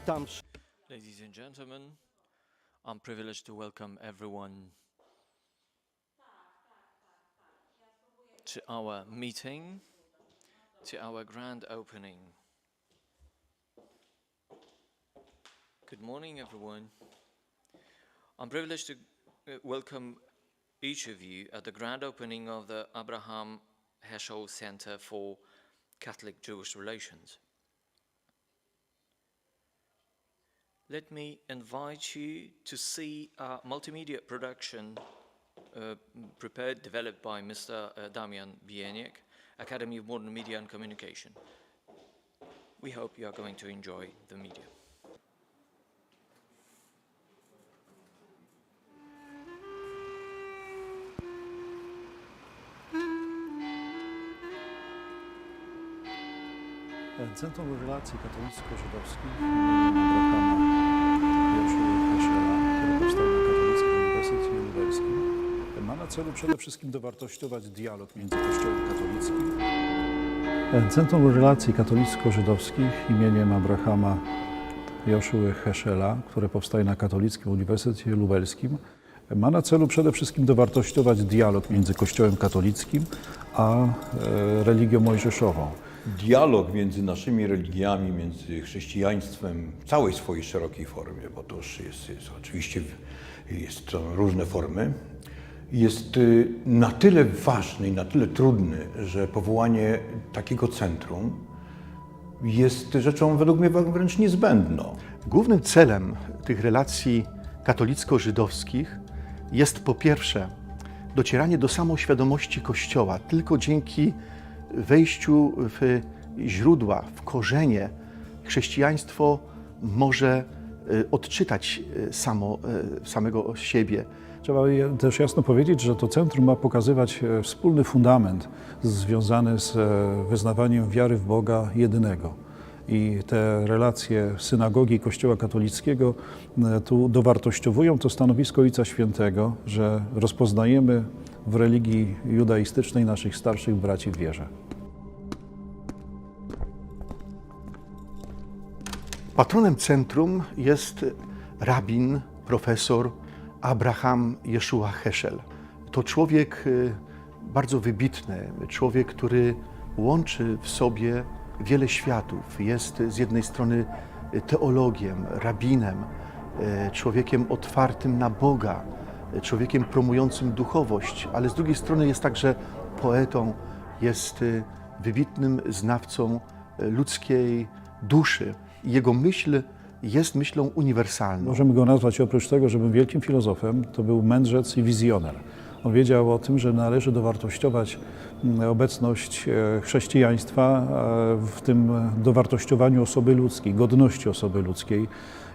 Witam. Ladies and gentlemen, I'm privileged to welcome everyone to our meeting, to our grand opening. Good morning, everyone. I'm privileged to welcome each of you at the grand opening of the Abraham Heschel Center for Catholic-Jewish Relations. Let me invite you to see a multimedia production prepared, developed by Mr. Damian Bieniek, Academy of Modern Media and Communication. We hope you are going to enjoy the media. Centrum Relacji Katolicko-Żydowskich Abrahama Heschela, który powstał na Katolickim Uniwersytecie Lubelskim, ma na celu przede wszystkim dowartościować dialog między Kościołem katolickim. Centrum Relacji Katolicko-Żydowskich imieniem Abrahama Heschela, które powstaje na Katolickim Uniwersytecie Lubelskim, ma na celu przede wszystkim dowartościować dialog między Kościołem katolickim a religią mojżeszową. Dialog między naszymi religiami, między chrześcijaństwem w całej swojej szerokiej formie, bo to już jest oczywiście to różne formy, jest na tyle ważny i na tyle trudny, że powołanie takiego centrum jest rzeczą według mnie wręcz niezbędną. Głównym celem tych relacji katolicko-żydowskich jest po pierwsze docieranie do samoświadomości Kościoła. Tylko dzięki wejściu w źródła, w korzenie chrześcijaństwo może odczytać samego siebie. Trzeba też jasno powiedzieć, że to centrum ma pokazywać wspólny fundament związany z wyznawaniem wiary w Boga jedynego. I te relacje synagogi i Kościoła katolickiego tu dowartościowują to stanowisko Ojca Świętego, że rozpoznajemy w religii judaistycznej naszych starszych braci w wierze. Patronem centrum jest rabin, profesor Abraham Jeszua Heschel. To człowiek bardzo wybitny, człowiek, który łączy w sobie wiele światów. Jest z jednej strony teologiem, rabinem, człowiekiem otwartym na Boga, człowiekiem promującym duchowość, ale z drugiej strony jest także poetą, jest wybitnym znawcą ludzkiej duszy. Jego myśl jest myślą uniwersalną. Możemy go nazwać, oprócz tego, że był wielkim filozofem, to był mędrzec i wizjoner. On wiedział o tym, że należy dowartościować obecność chrześcijaństwa w tym dowartościowaniu osoby ludzkiej, godności osoby ludzkiej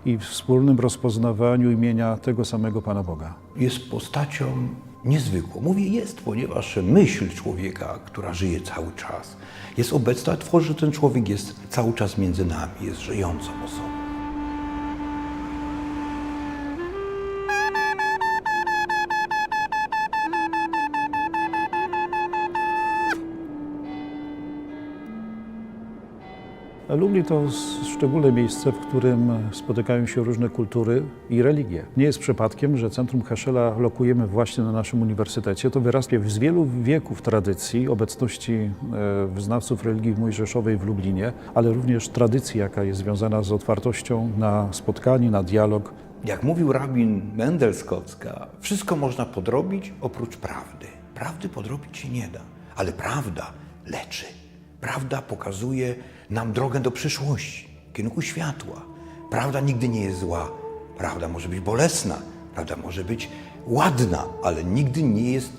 i w wspólnym rozpoznawaniu imienia tego samego Pana Boga. Jest postacią niezwykłą. Mówię jest, ponieważ myśl człowieka, która żyje cały czas, jest obecna, tworzy, że ten człowiek jest cały czas między nami, jest żyjącą osobą. Lublin to szczególne miejsce, w którym spotykają się różne kultury i religie. Nie jest przypadkiem, że Centrum Heschela lokujemy właśnie na naszym uniwersytecie. To wyrasta z wielu wieków tradycji obecności wyznawców religii mojżeszowej w Lublinie, ale również tradycji, jaka jest związana z otwartością na spotkanie, na dialog. Jak mówił rabin Mendel z Kocka, wszystko można podrobić oprócz prawdy. Prawdy podrobić się nie da, ale prawda leczy. Prawda pokazuje nam drogę do przyszłości, w kierunku światła. Prawda nigdy nie jest zła. Prawda może być bolesna, prawda może być ładna, ale nigdy nie jest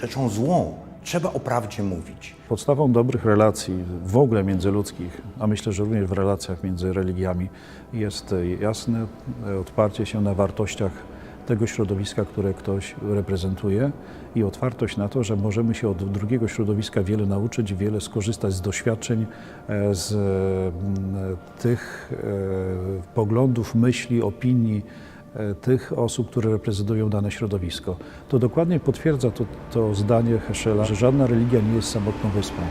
rzeczą złą. Trzeba o prawdzie mówić. Podstawą dobrych relacji w ogóle międzyludzkich, a myślę, że również w relacjach między religiami, jest jasne odparcie się na wartościach tego środowiska, które ktoś reprezentuje i otwartość na to, że możemy się od drugiego środowiska wiele nauczyć, wiele skorzystać z doświadczeń, z tych poglądów, myśli, opinii tych osób, które reprezentują dane środowisko. To dokładnie potwierdza to zdanie Heschela, że żadna religia nie jest samotną wyspą.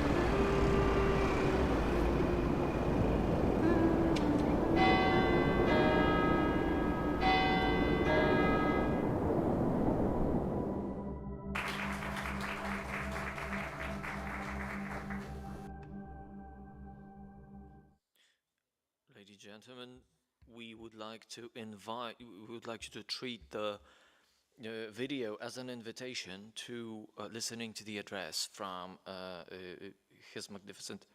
gentlemen, we would like to treat the video as an invitation to listening to the address from His Magnificent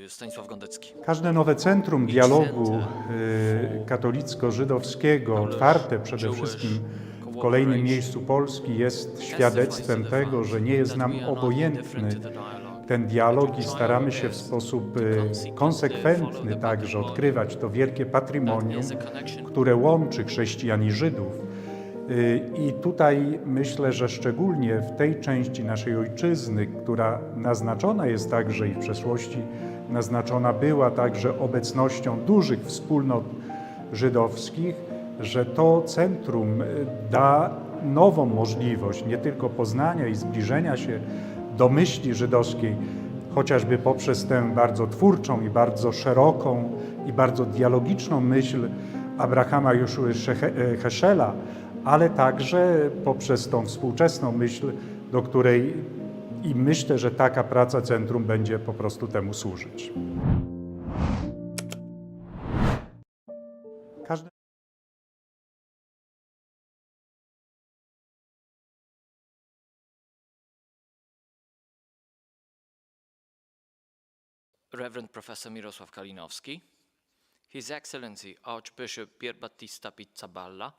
Stanisław Gondecki. Każde nowe centrum dialogu katolicko-żydowskiego, otwarte przede wszystkim w kolejnym miejscu Polski, jest świadectwem tego, że nie jest nam obojętny ten dialog i staramy się w sposób konsekwentny także odkrywać to wielkie patrimonium, które łączy chrześcijan i Żydów. I tutaj myślę, że szczególnie w tej części naszej ojczyzny, która naznaczona jest także i w przeszłości naznaczona była także obecnością dużych wspólnot żydowskich, że to centrum da nową możliwość nie tylko poznania i zbliżenia się do myśli żydowskiej, chociażby poprzez tę bardzo twórczą i bardzo szeroką i bardzo dialogiczną myśl Abrahama Jeszui Heschela, ale także poprzez tą współczesną myśl, do której i myślę, że taka praca centrum będzie po prostu temu służyć. Każdy... Reverend Professor Mirosław Kalinowski, His Excellency Archbishop Pier Battista Pizzaballa,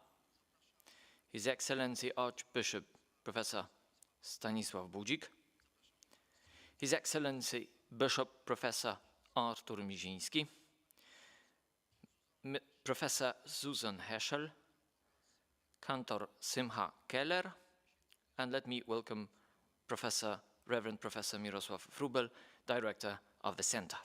His Excellency Archbishop Professor Stanisław Budzik, His Excellency Bishop Professor Artur Miziński, Professor Susan Heschel, Kantor Simcha Keller, and let me welcome Reverend Professor Mirosław Wróbel, Director of the Center.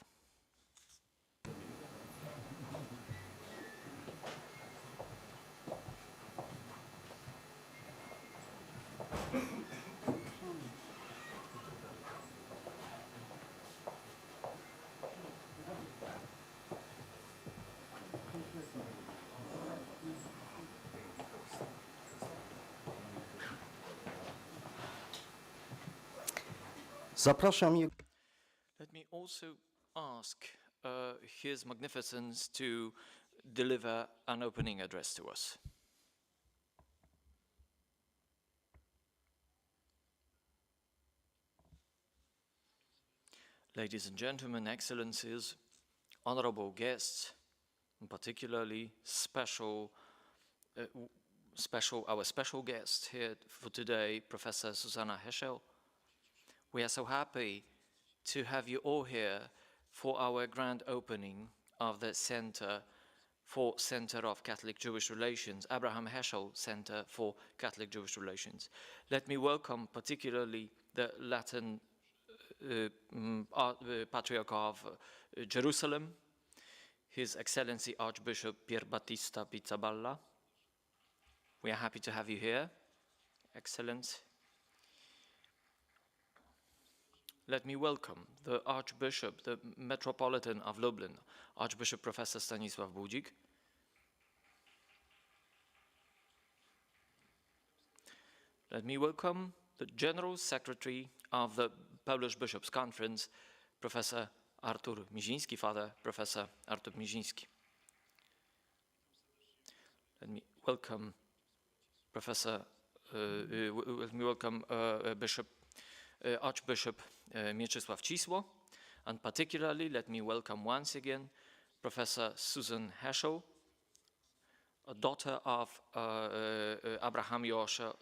Zapraszam je. Let me also ask His Magnificence to deliver an opening address to us. Ladies and gentlemen, excellencies, honorable guests, and particularly our special guest here for today, Professor Susanna Heschel. We are so happy to have you all here for our grand opening of the Center of Catholic Jewish Relations, Abraham Heschel Center for Catholic Jewish Relations. Let me welcome particularly the Latin Patriarch of Jerusalem, His Excellency Archbishop Pier Battista Pizzaballa. We are happy to have you here, Excellence. Let me welcome the Archbishop, the Metropolitan of Lublin, Archbishop Professor Stanisław Budzik. Let me welcome the General Secretary of the Polish Bishops' Conference, Professor Artur Miziński, Father Professor Artur Miziński. Let me welcome Archbishop Mieczysław Cisło, and particularly let me welcome once again Professor Susan Heschel, a daughter of Abraham Joshua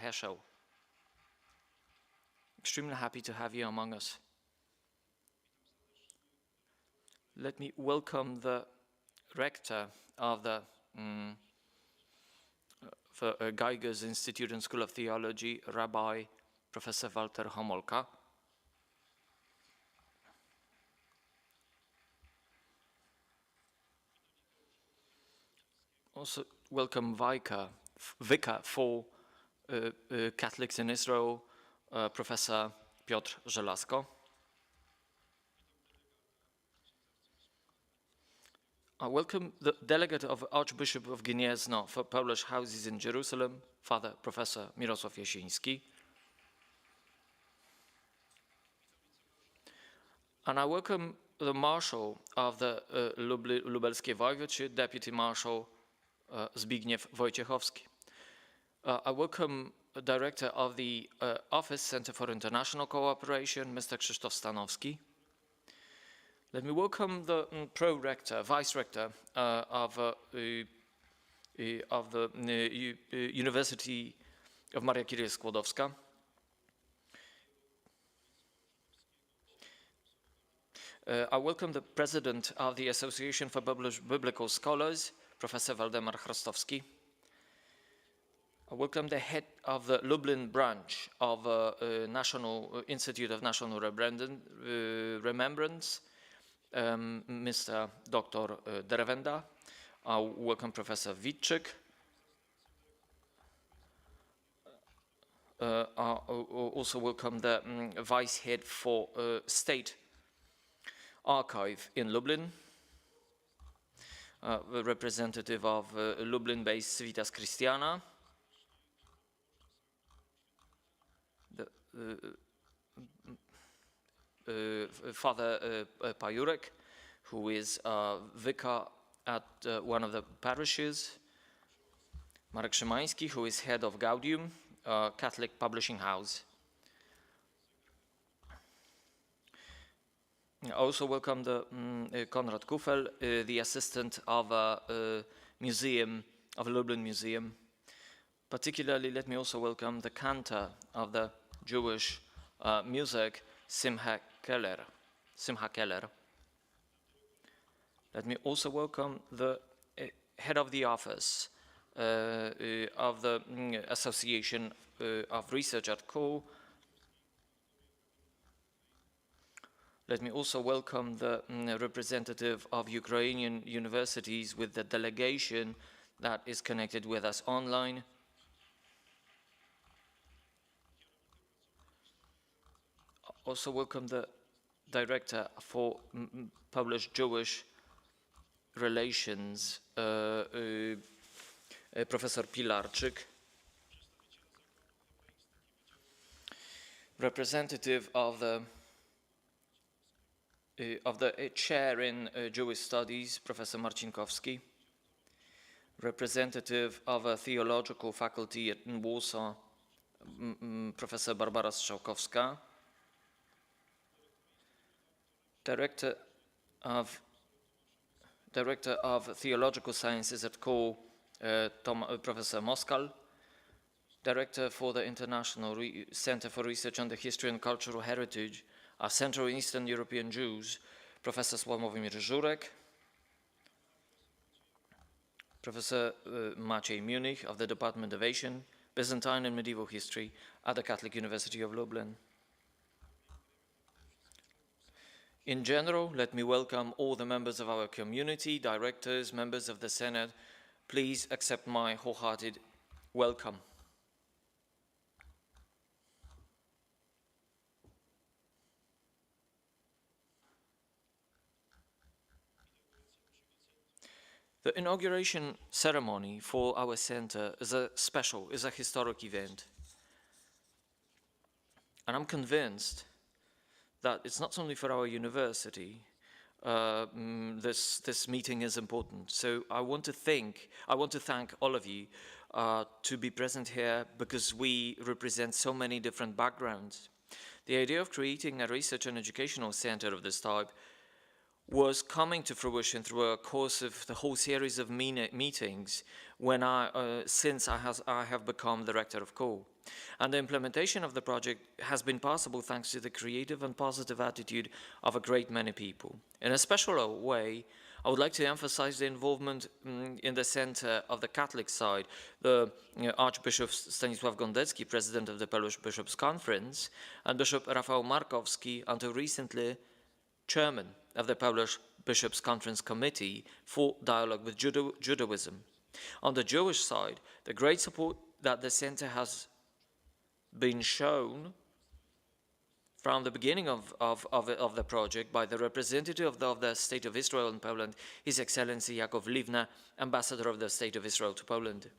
Heschel. Extremely happy to have you among us. Let me welcome the rector of the Geiger's Institute and School of Theology, Rabbi Professor Walter Homolka. Also welcome Vicar for Catholics in Israel, Professor Piotr Żelazko. I welcome the delegate of Archbishop of Gniezno for Polish Houses in Jerusalem, Father Professor Mirosław Jasiński. And I welcome the Marshal of the Lubelskie Voivodeship, Deputy Marshal Zbigniew Wojciechowski. I welcome the Director of the Office Center for International Cooperation, Mr. Krzysztof Stanowski. Let me welcome the Pro-Rector, Vice-Rector of the University of Maria Curie Skłodowska. I welcome the President of the Association for Biblical Scholars, Professor Waldemar Chrostowski. I welcome the head of the Lublin branch of National Institute of National Remembrance, Mr. Dr. Derewenda. I welcome Professor Witczyk. I also welcome the Vice Head for State Archive in Lublin, the representative of Lublin-based Civitas Christiana, Father Pajurek, who is vicar at one of the parishes, Marek Szymański, who is head of Gaudium, Catholic publishing house. I also welcome the Konrad Kufel, the assistant of museum, of Lublin Museum. Particularly, let me also welcome the cantor of the Jewish music, Simcha Keller. Let me also welcome the head of the office of the Association of Research at KUL. Let me also welcome the representative of Ukrainian universities with the delegation that is connected with us online. Also welcome the Director for Polish-Jewish Relations, Professor Pilarczyk. Representative of the chair in Jewish Studies, Professor Marcinkowski. Representative of a theological faculty in Warsaw, Professor Barbara Strzałkowska. Director of Theological Sciences at KUL, Professor Moskal. Director for the International Center for Research on the History and Cultural Heritage of Central and Eastern European Jews, Professor Sławomir Żurek. Professor Maciej Munich of the Department of Asian, Byzantine and Medieval History at the Catholic University of Lublin. In general, let me welcome all the members of our community, directors, members of the Senate. Please accept my wholehearted welcome. The inauguration ceremony for our center is a historic event. And I'm convinced that it's not only for our university, this meeting is important. So I want to thank all of you to be present here because we represent so many different backgrounds. The idea of creating a research and educational center of this type was coming to fruition through a course of the whole series of meetings when since I have become director of KUL. And the implementation of the project has been possible thanks to the creative and positive attitude of a great many people. In a special way, I would like to emphasize the involvement in the center of the Catholic side, the Archbishop Stanisław Gondecki, president of the Polish Bishops' Conference, and Bishop Rafał Markowski, until recently chairman of the Polish Bishops' Conference Committee for Dialogue with Judaism. On the Jewish side, the great support that the center has been shown from the beginning of the project by the representative of the State of Israel in Poland, His Excellency Yakov Livna, Ambassador of the State of Israel to Poland.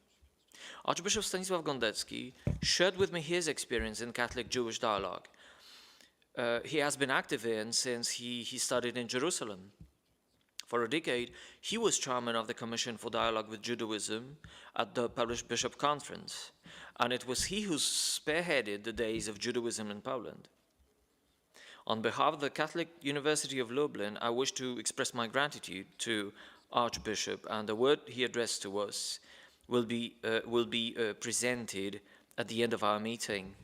Archbishop Stanisław Gondecki shared with me his experience in Catholic-Jewish dialogue. he has been active in since he studied in Jerusalem. For a decade, he was chairman of the Commission for Dialogue with Judaism at the Polish Bishop Conference, and it was he who spearheaded the Days of Judaism in Poland. On behalf of the Catholic University of Lublin, I wish to express my gratitude to Archbishop, and the word he addressed to us will be presented at the end of our meeting.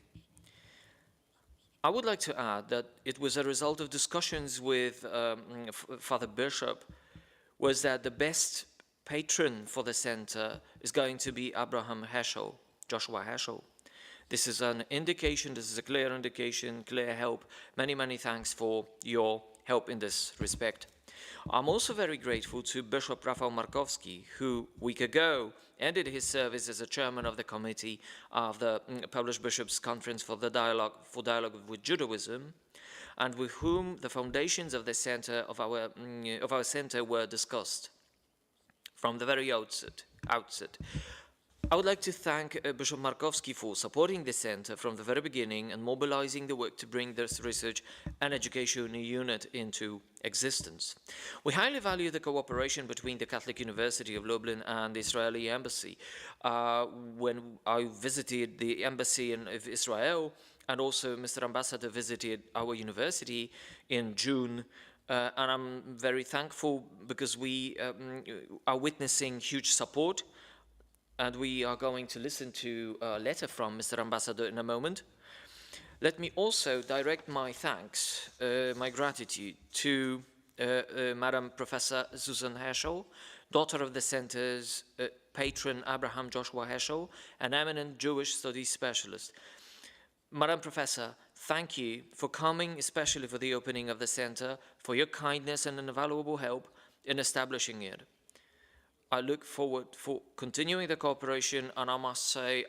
I would like to add that it was a result of discussions with Father Bishop, was that the best patron for the center is going to be Abraham Heschel, Joshua Heschel. This is an indication, this is a clear indication, clear help. Many, many thanks for your help in this respect. I'm also very grateful to Bishop Rafał Markowski, who a week ago ended his service as a chairman of the committee of the Polish Bishops' Conference for Dialogue with Judaism, and with whom the foundations of the center of our center were discussed from the very outset. I would like to thank Bishop Markowski for supporting the center from the very beginning and mobilizing the work to bring this research and education unit into existence. We highly value the cooperation between the Catholic University of Lublin and the Israeli Embassy. When I visited the embassy of Israel, and also Mr. Ambassador visited our university in June, and I'm very thankful because we are witnessing huge support, and we are going to listen to a letter from Mr. Ambassador in a moment. Let me also direct my thanks, my gratitude to Madam Professor Susan Heschel, daughter of the center's patron Abraham Joshua Heschel, an eminent Jewish studies specialist. Madam Professor, thank you for coming, especially for the opening of the center, for your kindness and invaluable help in establishing it. I look forward for continuing the cooperation, and I must say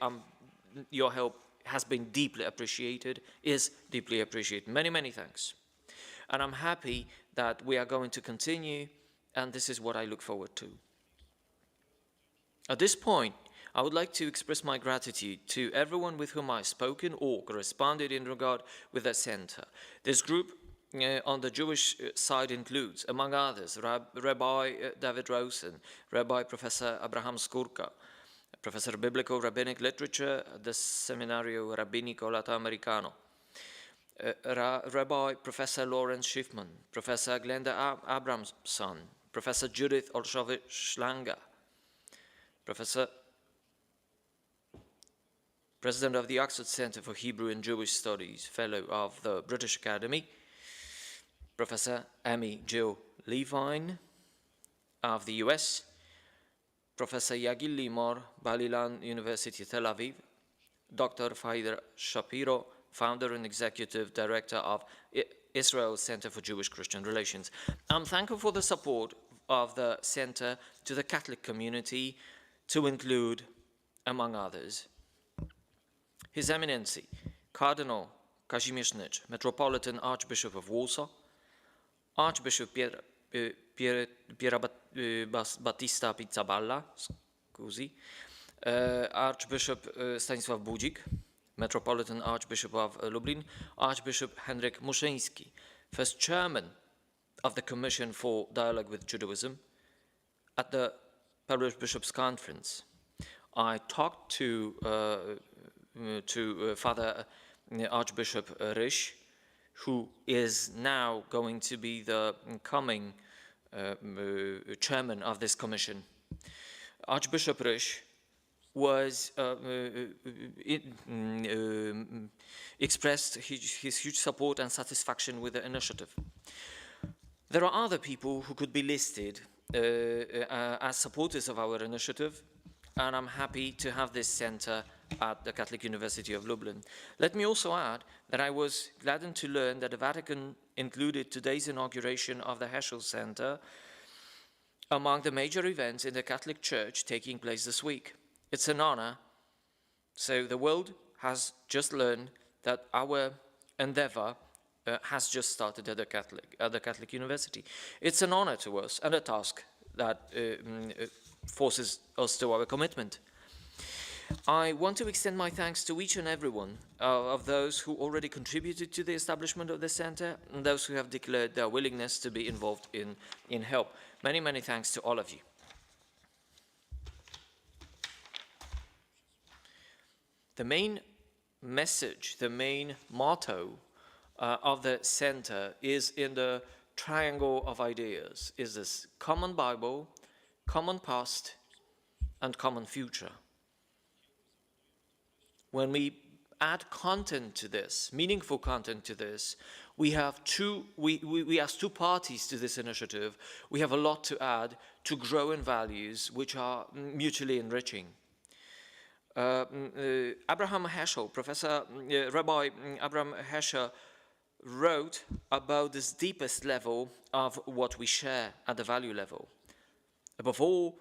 your help has been deeply appreciated, is deeply appreciated. Many, many thanks. And I'm happy that we are going to continue, and this is what I look forward to. At this point, I would like to express my gratitude to everyone with whom I've spoken or corresponded in regard with the center. This group on the Jewish side includes, among others, Rabbi David Rosen, Rabbi Professor Abraham Skórka, Professor of Biblical Rabbinic Literature at the Seminario Rabbinico Latinoamericano, Rabbi Professor Lawrence Schiffman, Professor Glenda Abramson, Professor Judith Olszowicz-Schlanger, President of the Oxford Center for Hebrew and Jewish Studies, Fellow of the British Academy, Professor Amy Jill Levine of the US, Professor Yagil Limor, Bar-Ilan University, Tel Aviv, Dr. Faider Shapiro, founder and executive director of Israel Center for Jewish-Christian Relations. I'm thankful for the support of the center to the Catholic community, to include, among others, His Eminency, Cardinal Kazimierz Nycz, Metropolitan Archbishop of Warsaw, Archbishop Piera Battista Pizzaballa, Archbishop Stanisław Budzik, Metropolitan Archbishop of Lublin, Archbishop Henryk Muszyński, first chairman of the Commission for Dialogue with Judaism at the Polish Bishops' Conference. I talked to Father Archbishop Ryś, who is now going to be the coming chairman of this commission. Archbishop Ryś was expressed his huge support and satisfaction with the initiative. There are other people who could be listed as supporters of our initiative, and I'm happy to have this center at the Catholic University of Lublin. Let me also add that I was gladdened to learn that the Vatican included today's inauguration of the Heschel Center among the major events in the Catholic Church taking place this week. It's an honor. So the world has just learned that our endeavor has just started at the Catholic University. It's an honor to us and a task that forces us to our commitment. I want to extend my thanks to each and every one of those who already contributed to the establishment of the center and those who have declared their willingness to be involved in help. Many, many thanks to all of you. The main message, the main motto of the center is in the triangle of ideas, is this common Bible, common past, and common future. When we add content to this, meaningful content to this, we have we as two parties to this initiative, we have a lot to add to grow in values which are mutually enriching. Abraham Heschel, Rabbi Abraham Heschel wrote about this deepest level of what we share at the value level. Above all,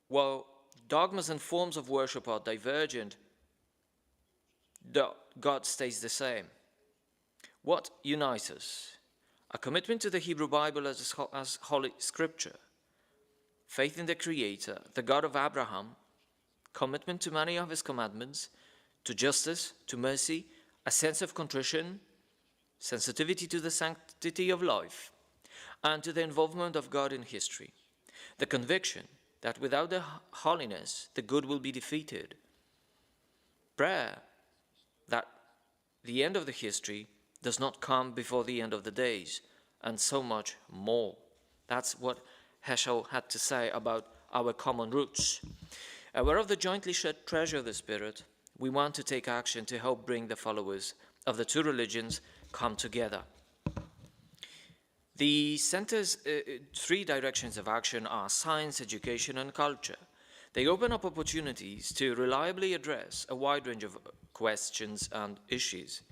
while dogmas and forms of worship are divergent, God stays the same. What unites us? A commitment to the Hebrew Bible as Holy Scripture, faith in the Creator, the God of Abraham, commitment to many of His commandments, to justice, to mercy, a sense of contrition, sensitivity to the sanctity of life, and to the involvement of God in history. The conviction that without the holiness, the good will be defeated. Prayer that the end of the history does not come before the end of the days, and so much more. That's what Heschel had to say about our common roots. Aware of the jointly shared treasure of the Spirit, we want to take action to help bring the followers of the two religions come together. The center's three directions of action are science, education, and culture. They open up opportunities to reliably address a wide range of questions and issues.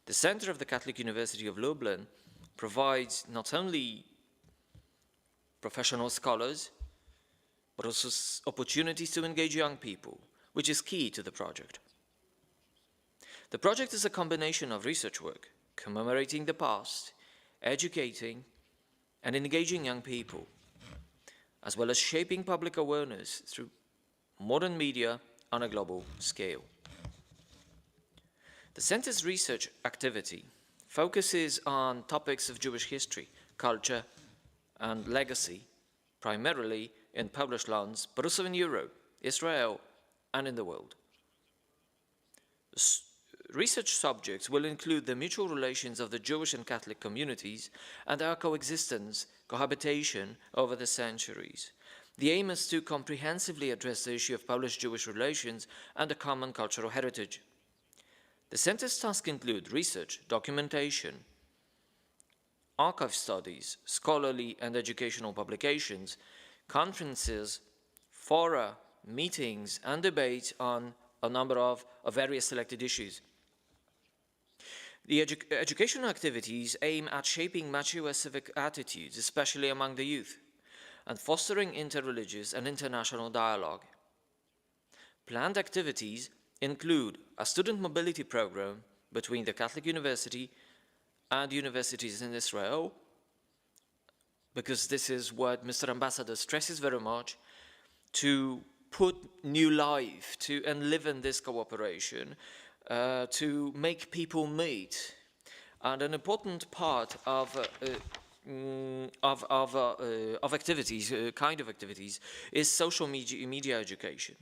The Center of the Catholic University of Lublin provides not only professional scholars, but also opportunities to engage young people, which is key to the project. The project is a combination of research work, commemorating the past, educating, and engaging young people, as well as shaping public awareness through modern media on a global scale. The Center's research activity focuses on topics of Jewish history, culture, and legacy, primarily in published lands, but also in Europe, Israel, and in the world. Research subjects will include the mutual relations of the Jewish and Catholic communities and their coexistence, cohabitation over the centuries. The aim is to comprehensively address the issue of Polish-Jewish relations and a common cultural heritage. The Center's tasks include research, documentation, archive studies, scholarly and educational publications, conferences, fora, meetings, and debates on a number of various selected issues. The educational activities aim at shaping mature civic attitudes, especially among the youth, and fostering interreligious and international dialogue. Planned activities include a student mobility program between the Catholic University and universities in Israel, because this is what Mr. Ambassador stresses very much, to put new life to and live in this cooperation, to make people meet. And an important part of activities, kind of activities, is social media education.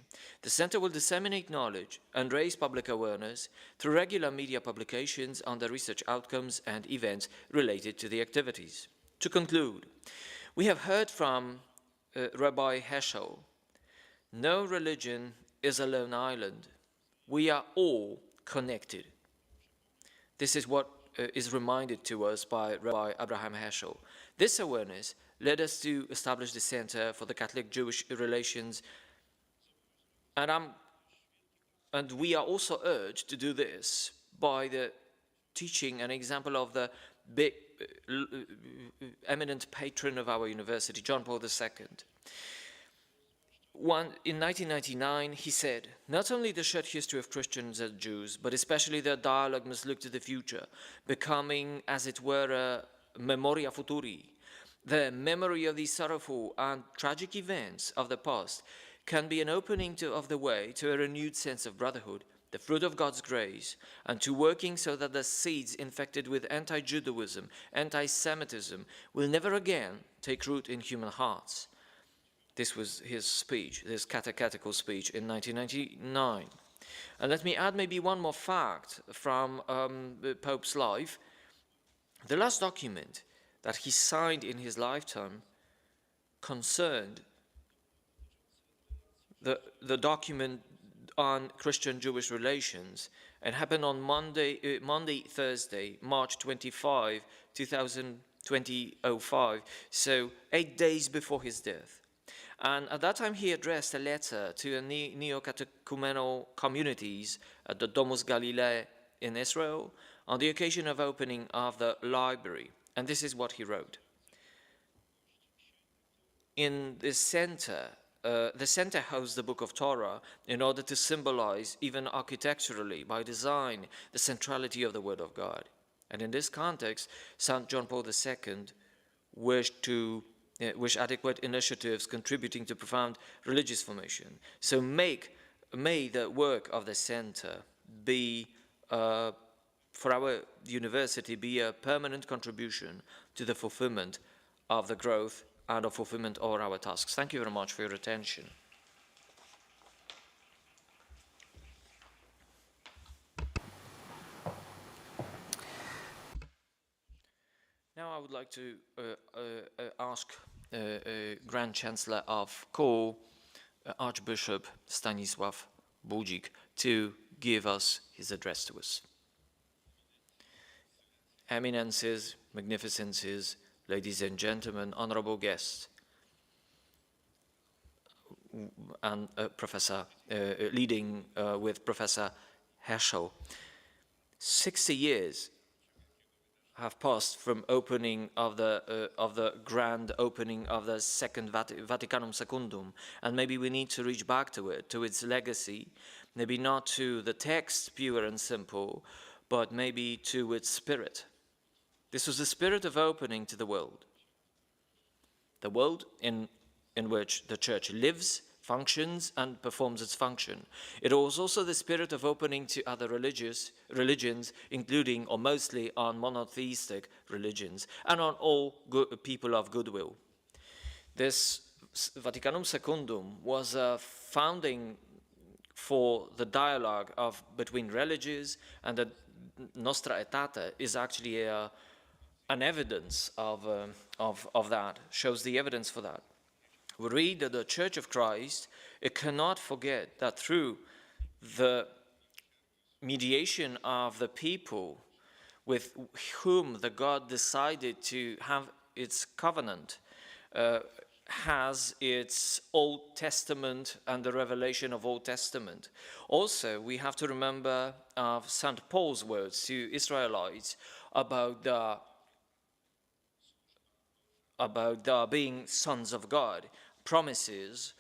The Center will disseminate knowledge and raise public awareness through regular media publications on the research outcomes and events related to the activities. To conclude, we have heard from Rabbi Heschel, no religion is a lone island. We are all connected. This is what is reminded to us by Rabbi Abraham Heschel. This awareness led us to establish the Center for the Catholic-Jewish Relations, and we are also urged to do this by the teaching and example of the big, eminent patron of our university, John Paul II. In 1999, he said, "Not only the shared history of Christians and Jews, but especially their dialogue must look to the future, becoming, as it were, a memoria futuri. The memory of these sorrowful and tragic events of the past can be an opening of the way to a renewed sense of brotherhood, the fruit of God's grace, and to working so that the seeds infected with anti-Judaism, anti-Semitism, will never again take root in human hearts. This was his speech, this catechetical speech in 1999. And let me add maybe one more fact from the Pope's life. The last document that he signed in his lifetime concerned the document on Christian-Jewish relations, and happened on Thursday, March 25, 2005, so 8 days before his death. And at that time he addressed a letter to neo-catechumenal communities at the Domus Galilee in Israel on the occasion of opening of the library. And this is what he wrote. In the center hosts the Book of Torah in order to symbolize, even architecturally, by design, the centrality of the Word of God. And in this context, St. John Paul II wished adequate initiatives contributing to profound religious formation. So may the work of the center be, for our university, be a permanent contribution to the fulfillment of the growth and of fulfillment of our tasks. Thank you very much for your attention. Now I would like to ask Grand Chancellor of KUL, Archbishop Stanisław Budzik, to give us his address to us. Eminences, magnificences, ladies and gentlemen, honorable guests, and Professor, leading with Professor Heschel. 60 years have passed from opening of the grand opening of the Second Vaticanum Secundum, and maybe we need to reach back to it, to its legacy, maybe not to the text pure and simple, but maybe to its spirit. This was the spirit of opening to the world in which the Church lives, functions, and performs its function. It was also the spirit of opening to other religions, including or mostly on monotheistic religions, and on all people of goodwill. This Vaticanum Secundum was a founding for the dialogue between religions, and the Nostra Aetate is actually an evidence of that, shows the evidence for that. We read that the Church of Christ, it cannot forget that through the mediation of the people with whom the God decided to have its covenant, has its Old Testament and the revelation of Old Testament. Also, we have to remember of St. Paul's words to Israelites about the being sons of God, promises,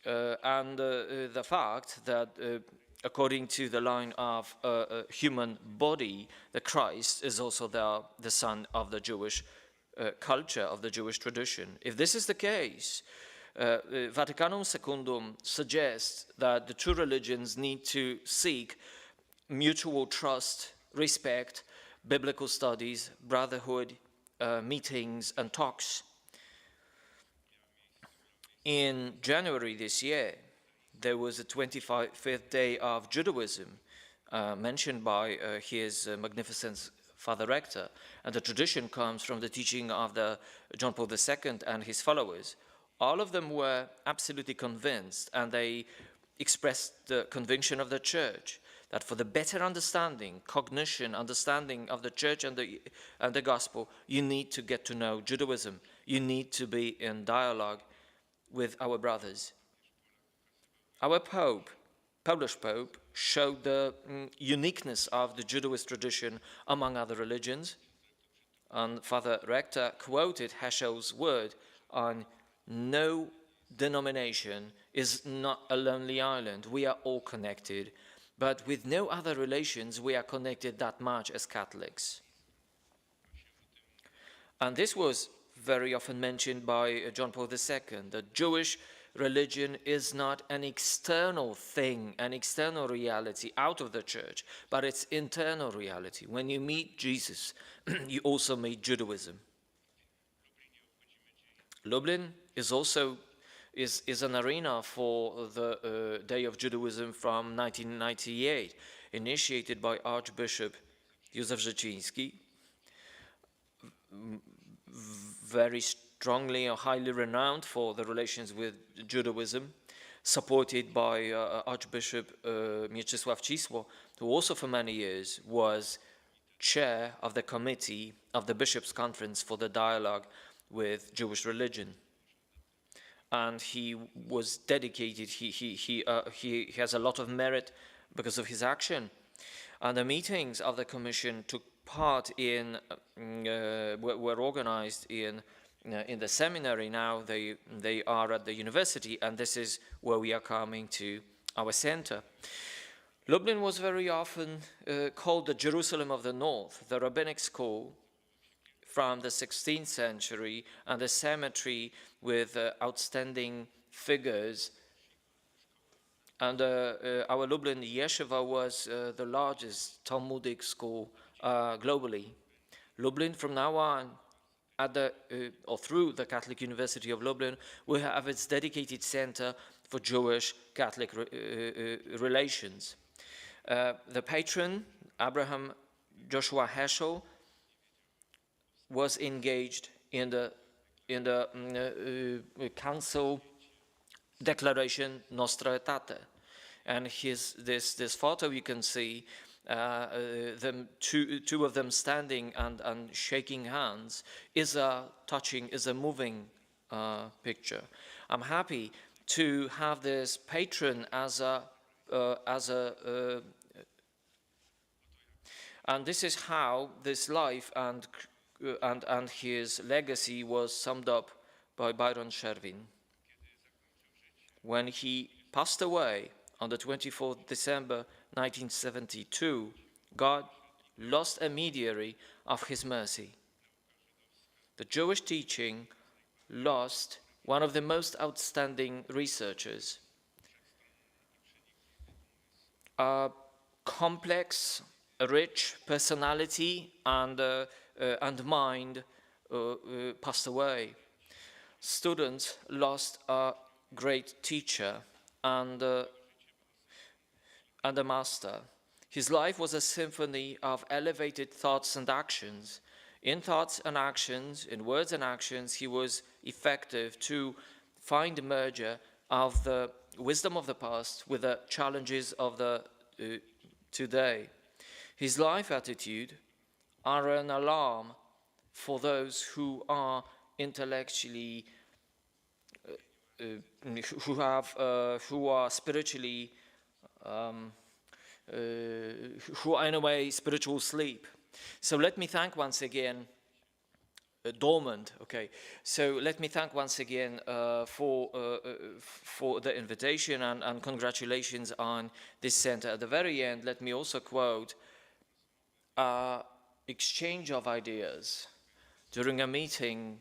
and the fact that according to the line of human body, the Christ is also the son of the Jewish culture, of the Jewish tradition. If this is the case, Vaticanum Secundum suggests that the two religions need to seek mutual trust, respect, biblical studies, brotherhood, meetings and talks. In January this year, there was a 25th day of Judaism mentioned by His Magnificence Father Rector, and the tradition comes from the teaching of the John Paul II and his followers. All of them were absolutely convinced, and they expressed the conviction of the Church that for the better understanding, cognition, understanding of the Church and the Gospel, you need to get to know Judaism. You need to be in dialogue with our brothers. Our Pope, Polish Pope, showed the uniqueness of the Judaist tradition among other religions. And Father Rector quoted Heschel's word on no denomination is not a lonely island. We are all connected. But with no other relations, we are connected that much as Catholics. And this was very often mentioned by John Paul II. The Jewish religion is not an external thing, an external reality out of the church, but it's internal reality. When you meet Jesus, you also meet Judaism. Lublin is also is an arena for the Day of Judaism from 1998, initiated by Archbishop Józef Rzeczyński, very strongly or highly renowned for the relations with Judaism, supported by Archbishop Mieczysław Cisło, who also for many years was chair of the committee of the Bishops' Conference for the Dialogue with Jewish Religion. And he was dedicated, he has a lot of merit because of his action. And the meetings of the commission took part in, were organized in the seminary. Now they are at the university, and this is where we are coming to our center. Lublin was very often called the Jerusalem of the North, the rabbinic school from the 16th century, and the cemetery with outstanding figures. And our Lublin Yeshiva was the largest Talmudic school globally. Lublin, from now on, at the, or through the Catholic University of Lublin, will have its dedicated center for Jewish-Catholic relations. The patron, Abraham Joshua Heschel, was engaged in the council declaration Nostra Aetate. And this photo you can see, them two of them standing and shaking hands, is a moving picture. I'm happy to have this patron and this is how this life and his legacy was summed up by Byron Sherwin. When he passed away on the 24th December 1972, God lost a mediary of his mercy. The Jewish teaching lost one of the most outstanding researchers. A complex, rich personality and mind passed away. Students lost a great teacher and a master. His life was a symphony of elevated thoughts and actions. In thoughts and actions, in words and actions, he was effective to find a merger of the wisdom of the past with the challenges of the today. His life attitude are an alarm for those who are intellectually, who are spiritually, who are in a way spiritual sleep. So let me thank once again, dormant. Okay. So let me thank once again for the invitation and congratulations on this center. At the very end, let me also quote exchange of ideas during a meeting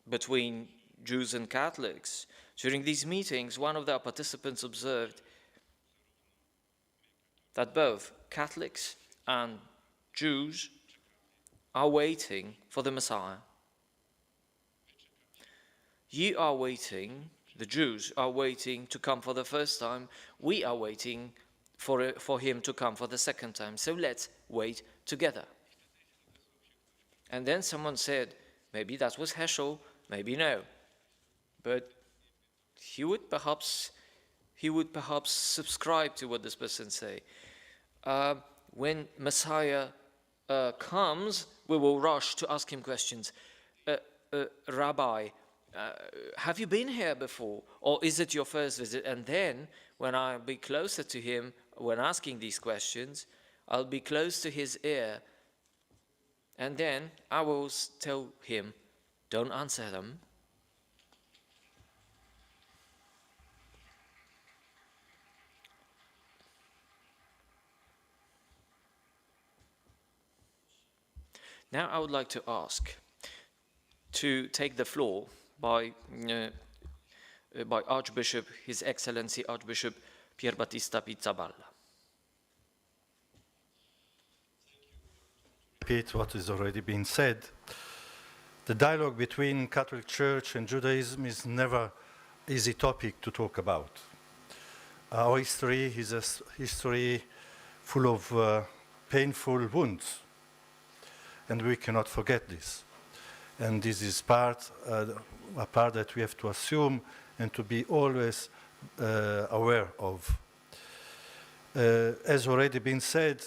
between Jews and Catholics. During these meetings, one of the participants observed that both Catholics and Jews are waiting for the Messiah. You are waiting, the Jews are waiting to come for the first time. We are waiting for him to come for the second time. So let's wait together. And then someone said, maybe that was Heschel, maybe no. But he would perhaps subscribe to what this person say. When Messiah comes, we will rush to ask him questions. Rabbi, have you been here before? Or is it your first visit? And then, when I'll be closer to him, when asking these questions, I'll be close to his ear. And then I will tell him, don't answer them. Now I would like to ask to take the floor by by Archbishop, His Excellency Archbishop Pier Battista Pizzaballa. Repeat what has already been said. The dialogue between Catholic Church and Judaism is never easy topic to talk about. Our history is a history full of painful wounds, and we cannot forget this. And this is a part that we have to assume and to be always aware of. As already been said,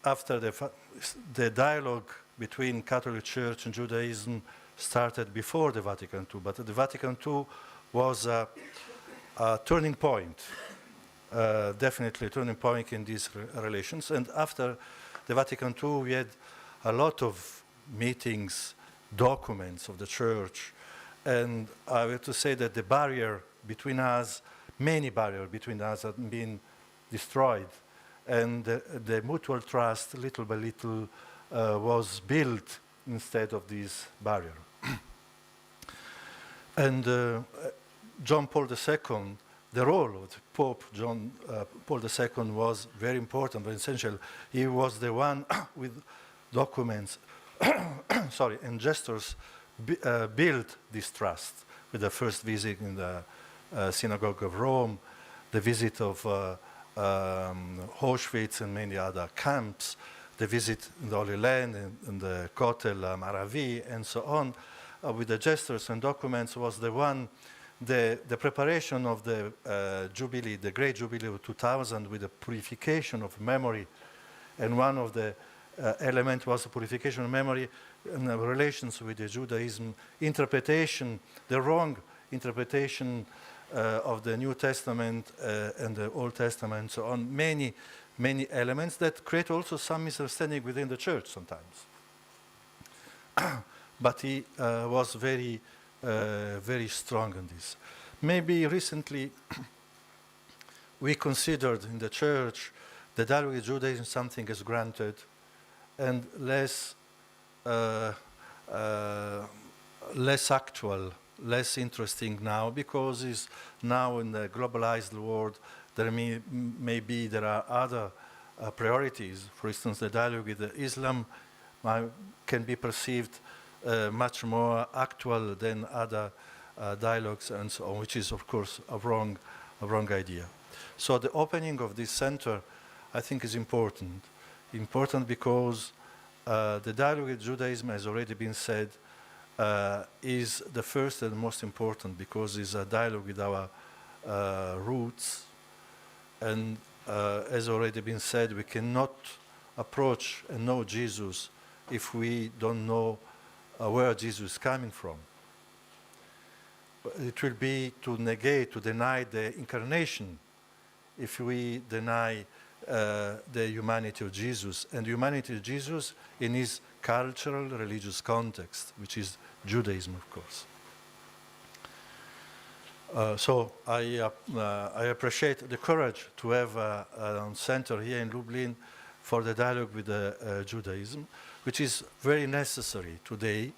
after the dialogue between Catholic Church and Judaism started before the Vatican II, but the Vatican II was a turning point, definitely a turning point in these relations. And after the Vatican II, we had a lot of meetings, documents of the Church, and I have to say that the barrier between us, many barriers between us have been destroyed, and the mutual trust, little by little, was built instead of this barrier. And John Paul II, the role of Pope John Paul II was very important, very essential. He was the one with documents, sorry, and gestures built this trust with the first visit in the synagogue of Rome, the visit of Auschwitz and many other camps, the visit in the Holy Land and the Kotel Maravi and so on, with the gestures and documents was the one, the preparation of the Jubilee, the Great Jubilee of 2000 with the purification of memory, and one of the element was the purification of memory in relations with the Judaism interpretation, the wrong interpretation of the New Testament and the Old Testament, so on, many elements that create also some misunderstanding within the church sometimes. But he was very, very strong in this. Maybe recently we considered in the church the dialogue with Judaism something as granted and less actual, less interesting now, because it's now in the globalized world there there are other priorities. For instance, the dialogue with Islam can be perceived much more actual than other dialogues and so on, which is of course a wrong idea. So the opening of this center, I think, is important because the dialogue with Judaism, has already been said, is the first and most important, because it's a dialogue with our roots. And as already been said, we cannot approach and know Jesus if we don't know where Jesus is coming from. It will be to negate, to deny the incarnation if we deny the humanity of Jesus, and the humanity of Jesus in his cultural, religious context, which is Judaism, of course. So I appreciate the courage to have a center here in Lublin for the dialogue with Judaism, which is very necessary today,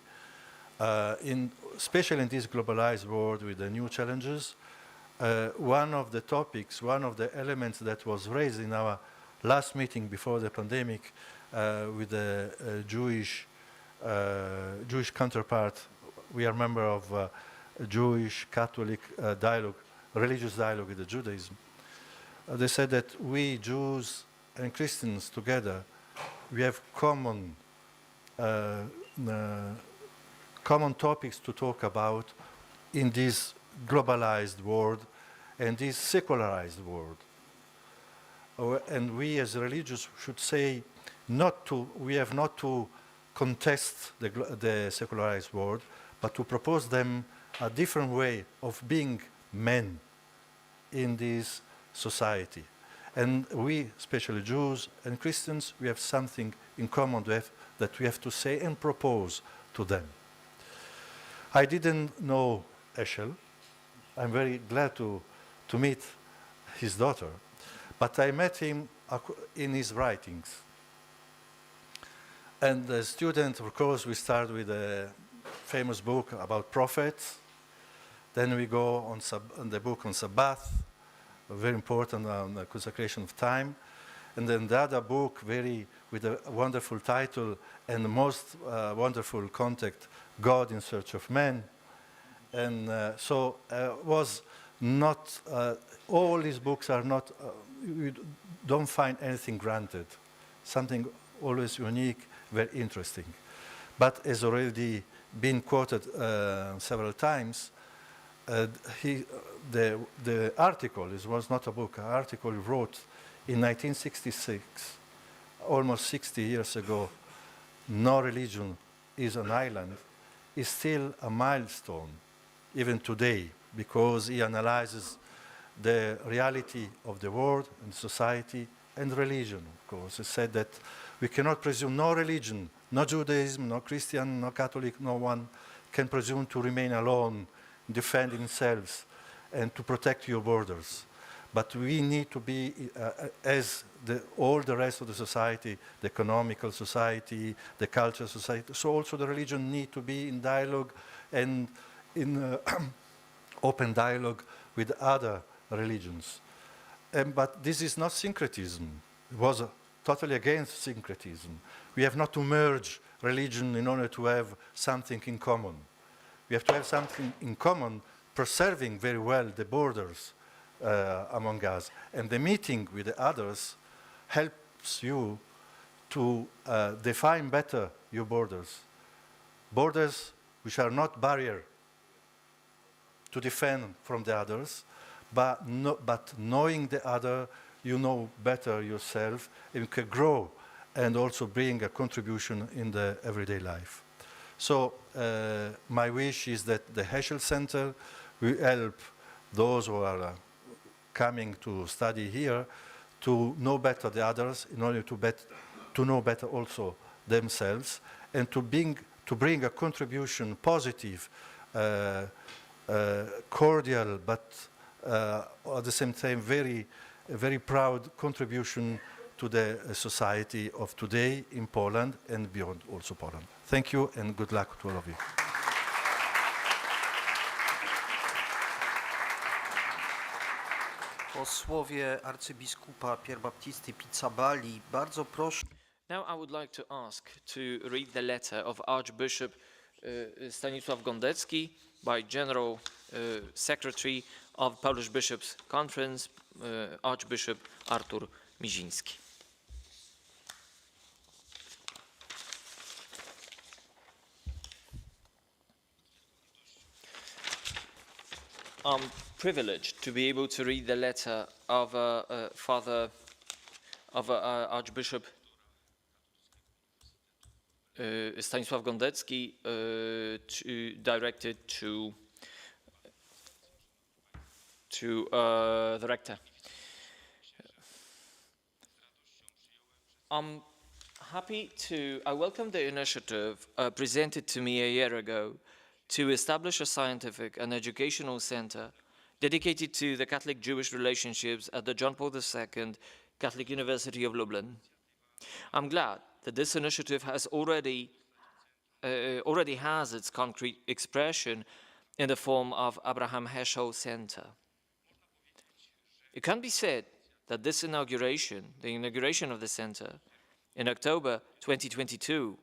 especially in this globalized world with the new challenges. One of the topics, one of the elements that was raised in our last meeting before the pandemic with the Jewish counterpart, we are member of Jewish Catholic dialogue, religious dialogue with the Judaism. They said that we Jews and Christians together, we have common topics to talk about in this globalized world and this secularized world. And we as religious should say we have not to contest the secularized world, but to propose them a different way of being men in this society. And we, especially Jews and Christians, we have something in common that we have to say and propose to them. I didn't know Heschel. I'm very glad to meet his daughter, but I met him in his writings. And as a student, of course, we start with a famous book about prophets, Then we go on the book on Sabbath, very important on the consecration of time. And then the other book, with a wonderful title and the most wonderful contact, God in Search of Man. And was not, all these books are not, you don't find anything granted. Something always unique, very interesting. But as already been quoted several times, the article, it was not a book, an article he wrote in 1966, almost 60 years ago, No Religion is an Island, is still a milestone, even today, because he analyzes the reality of the world and society and religion, of course. He said that we cannot presume no religion, no Judaism, no Christian, no Catholic, no one can presume to remain alone, defend themselves, and to protect your borders. But we need to be, as all the rest of the society, the economical society, the cultural society, so also the religion need to be in dialogue and in open dialogue with other religions. But this is not syncretism. It was totally against syncretism. We have not to merge religion in order to have something in common. We have to have something in common, preserving very well the borders among us. And the meeting with the others helps you to define better your borders. Borders which are not barrier to defend from the others, but knowing the other, you know better yourself, and you can grow and also bring a contribution in the everyday life. So my wish is that the Heschel Center will help those who are coming to study here to know better the others in order to know better also themselves, and to bring a contribution, positive, cordial, but at the same time very proud contribution to the society of today in Poland and beyond also Poland. Thank you and good luck to all of you. Po słowie arcybiskupa Pierbaptisty Pizzabali bardzo proszę. Now I would like to ask to read the letter of Archbishop Stanisław Gondecki by General Secretary of Polish Bishops' Conference, Archbishop Artur Miziński. I'm privileged to be able to read the letter of Archbishop Stanisław Gondecki, directed to the rector. I welcome the initiative presented to me a year ago to establish a scientific and educational center dedicated to the Catholic-Jewish relationships at the John Paul II Catholic University of Lublin. I'm glad that this initiative has already has its concrete expression in the form of Abraham Heschel Center. It can be said that this inauguration, the inauguration of the center in October 2022,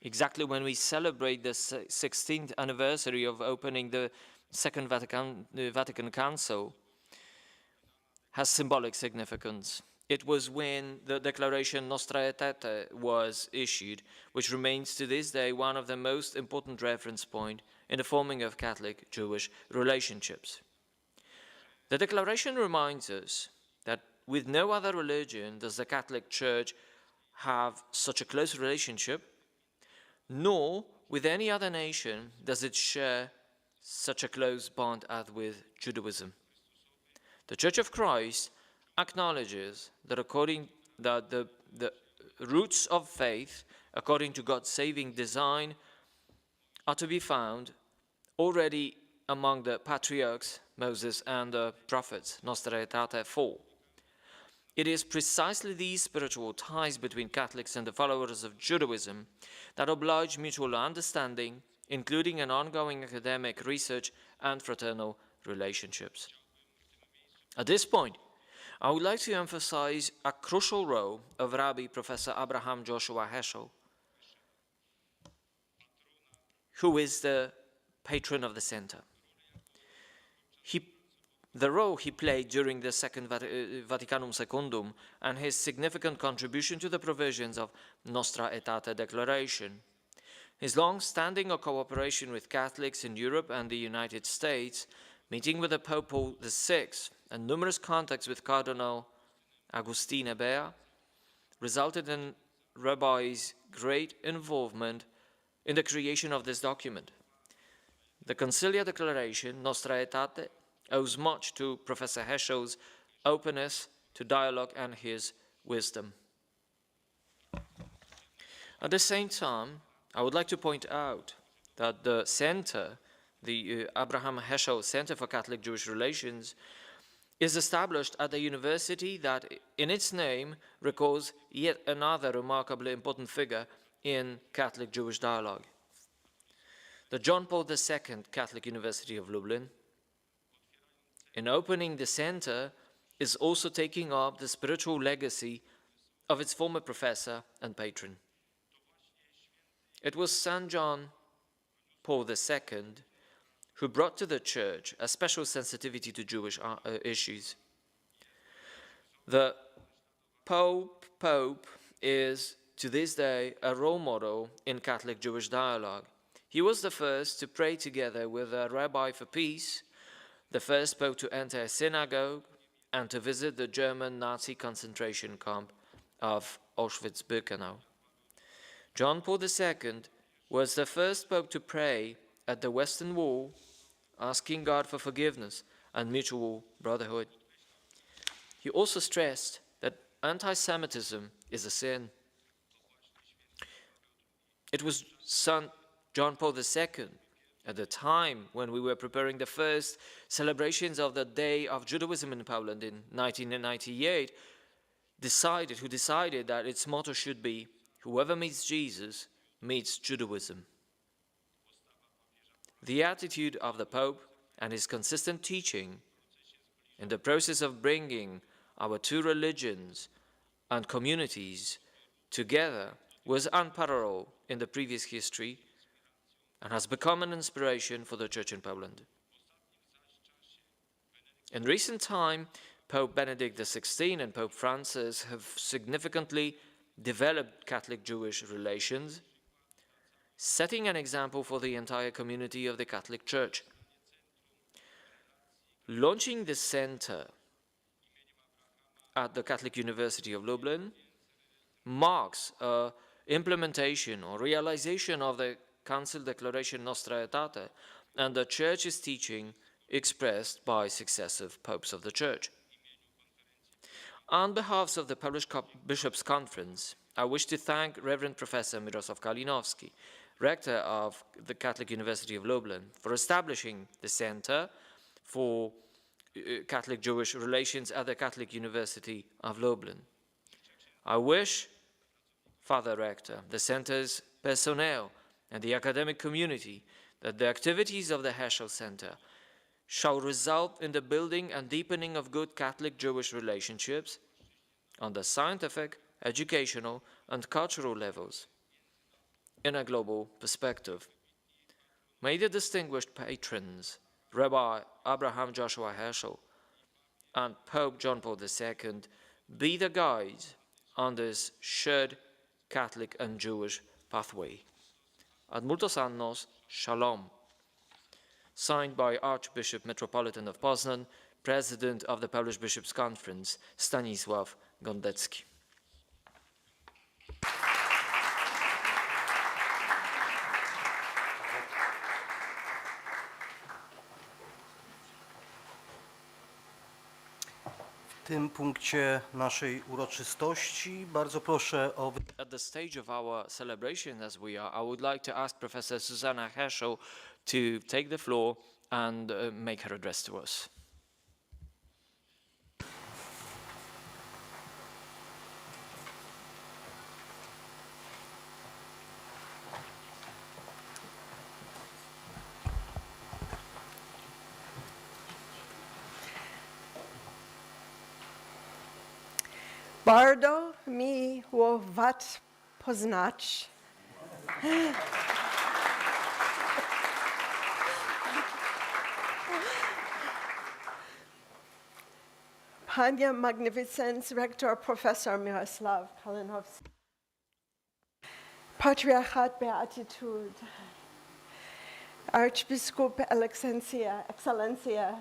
exactly when we celebrate the 16th anniversary of opening the Second Vatican Council, has symbolic significance. It was when the declaration Nostra Aetate was issued, which remains to this day one of the most important reference points in the forming of Catholic-Jewish relationships. The declaration reminds us that with no other religion does the Catholic Church have such a close relationship, nor with any other nation does it share such a close bond as with Judaism. The Church of Christ acknowledges that the roots of faith, according to God's saving design, are to be found already among the patriarchs, Moses and the prophets, Nostra Aetate 4. It is precisely these spiritual ties between Catholics and the followers of Judaism that oblige mutual understanding, including an ongoing academic research and fraternal relationships. At this point, I would like to emphasize a crucial role of Rabbi Professor Abraham Joshua Heschel, who is the patron of the center. The role he played during the Second Vaticanum Secundum and his significant contribution to the provisions of Nostra Aetate Declaration, his long-standing cooperation with Catholics in Europe and the United States, meeting with the Pope Paul VI, and numerous contacts with Cardinal Agustin Hebert, resulted in Rabbi's great involvement in the creation of this document. The Concilia Declaration, Nostra Aetate, owes much to Professor Heschel's openness to dialogue and his wisdom. At the same time, I would like to point out that the center, the Abraham Heschel Center for Catholic Jewish Relations, is established at a university that in its name recalls yet another remarkably important figure in Catholic Jewish dialogue. The John Paul II Catholic University of Lublin, in opening the center, is also taking up the spiritual legacy of its former professor and patron. It was St. John Paul II who brought to the Church a special sensitivity to Jewish issues. The Pope is, to this day, a role model in Catholic Jewish dialogue. He was the first to pray together with a rabbi for peace, the first Pope to enter a synagogue, and to visit the German Nazi concentration camp of Auschwitz-Birkenau. John Paul II was the first Pope to pray at the Western Wall, asking God for forgiveness and mutual brotherhood. He also stressed that anti-Semitism is a sin. It was St. John Paul II, at the time when we were preparing the first celebrations of the Day of Judaism in Poland in 1998, who decided that its motto should be, "Whoever meets Jesus meets Judaism." The attitude of the Pope and his consistent teaching in the process of bringing our two religions and communities together was unparalleled in the previous history and has become an inspiration for the Church in Poland. In recent time, Pope Benedict XVI and Pope Francis have significantly developed Catholic-Jewish relations, setting an example for the entire community of the Catholic Church. Launching the center at the Catholic University of Lublin marks implementation or realization of the Council Declaration Nostra Aetate and the Church's teaching expressed by successive popes of the Church. On behalf of the Polish Bishops' Conference, I wish to thank Reverend Professor Mirosław Kalinowski, Rector of the Catholic University of Lublin, for establishing the Center for Catholic Jewish Relations at the Catholic University of Lublin. I wish, Father Rector, the Center's personnel, and the academic community that the activities of the Heschel Center shall result in the building and deepening of good Catholic-Jewish relationships on the scientific, educational, and cultural levels in a global perspective. May the distinguished patrons, Rabbi Abraham Joshua Heschel and Pope John Paul II, be the guides on this shared Catholic and Jewish pathway. Ad multos annos, Shalom. Signed by Archbishop Metropolitan of Poznan, President of the Polish Bishops' Conference, Stanisław Gondecki. W tym punkcie naszej uroczystości bardzo proszę o... At the stage of our celebration as we are, I would like to ask Professor Susanna Heschel to take the floor and make her address to us. Bardo mi wat poznać. Panie Magnificens Rektor Professor Miroslav Kalinowski. Patriarchat Beatitude. Archbiskup Excellencia.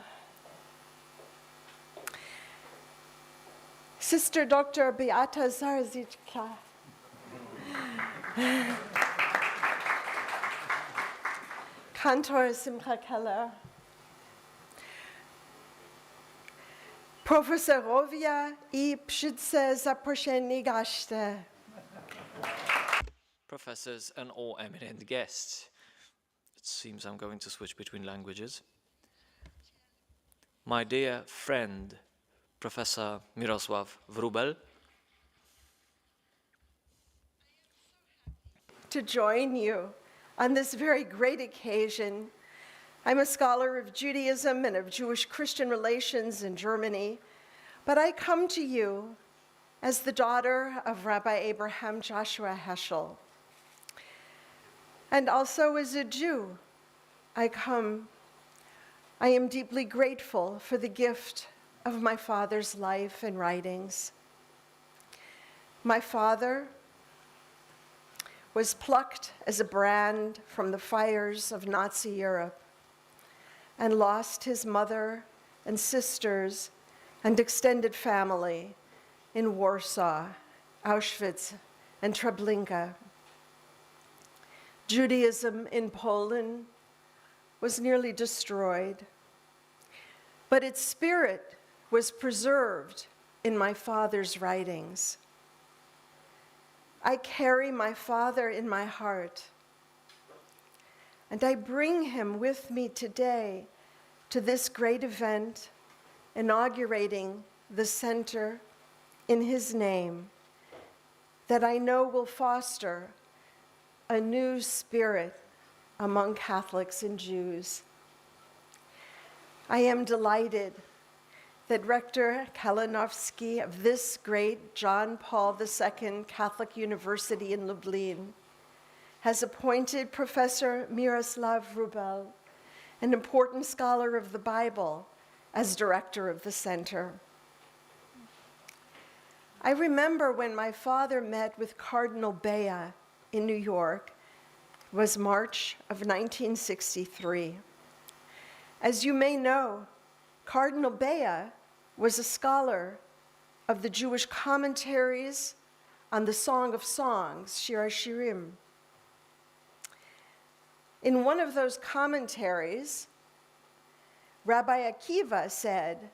Sister Dr. Beata Zarzicka. Kantor Simcha Keller. Profesorowie I wszyscy zaproszeni goście. Professors and all eminent guests. It seems I'm going to switch between languages. My dear friend, Professor Mirosław Wróbel, to join you on this very great occasion. I'm a scholar of Judaism and of Jewish-Christian relations in Germany, but I come to you as the daughter of Rabbi Abraham Joshua Heschel. And also as a Jew, I am deeply grateful for the gift of my father's life and writings. My father was plucked as a brand from the fires of Nazi Europe and lost his mother and sisters and extended family in Warsaw, Auschwitz, and Treblinka. Judaism in Poland was nearly destroyed, but its spirit was preserved in my father's writings. I carry my father in my heart, and I bring him with me today to this great event, inaugurating the center in his name, that I know will foster a new spirit among Catholics and Jews. I am delighted that Rector Kalinowski of this great John Paul II Catholic University in Lublin has appointed Professor Miroslav Wróbel, an important scholar of the Bible, as director of the center. I remember when my father met with Cardinal Bea in New York. It was March of 1963. As you may know, Cardinal Bea was a scholar of the Jewish commentaries on the Song of Songs, Shir HaShirim. In one of those commentaries, Rabbi Akiva said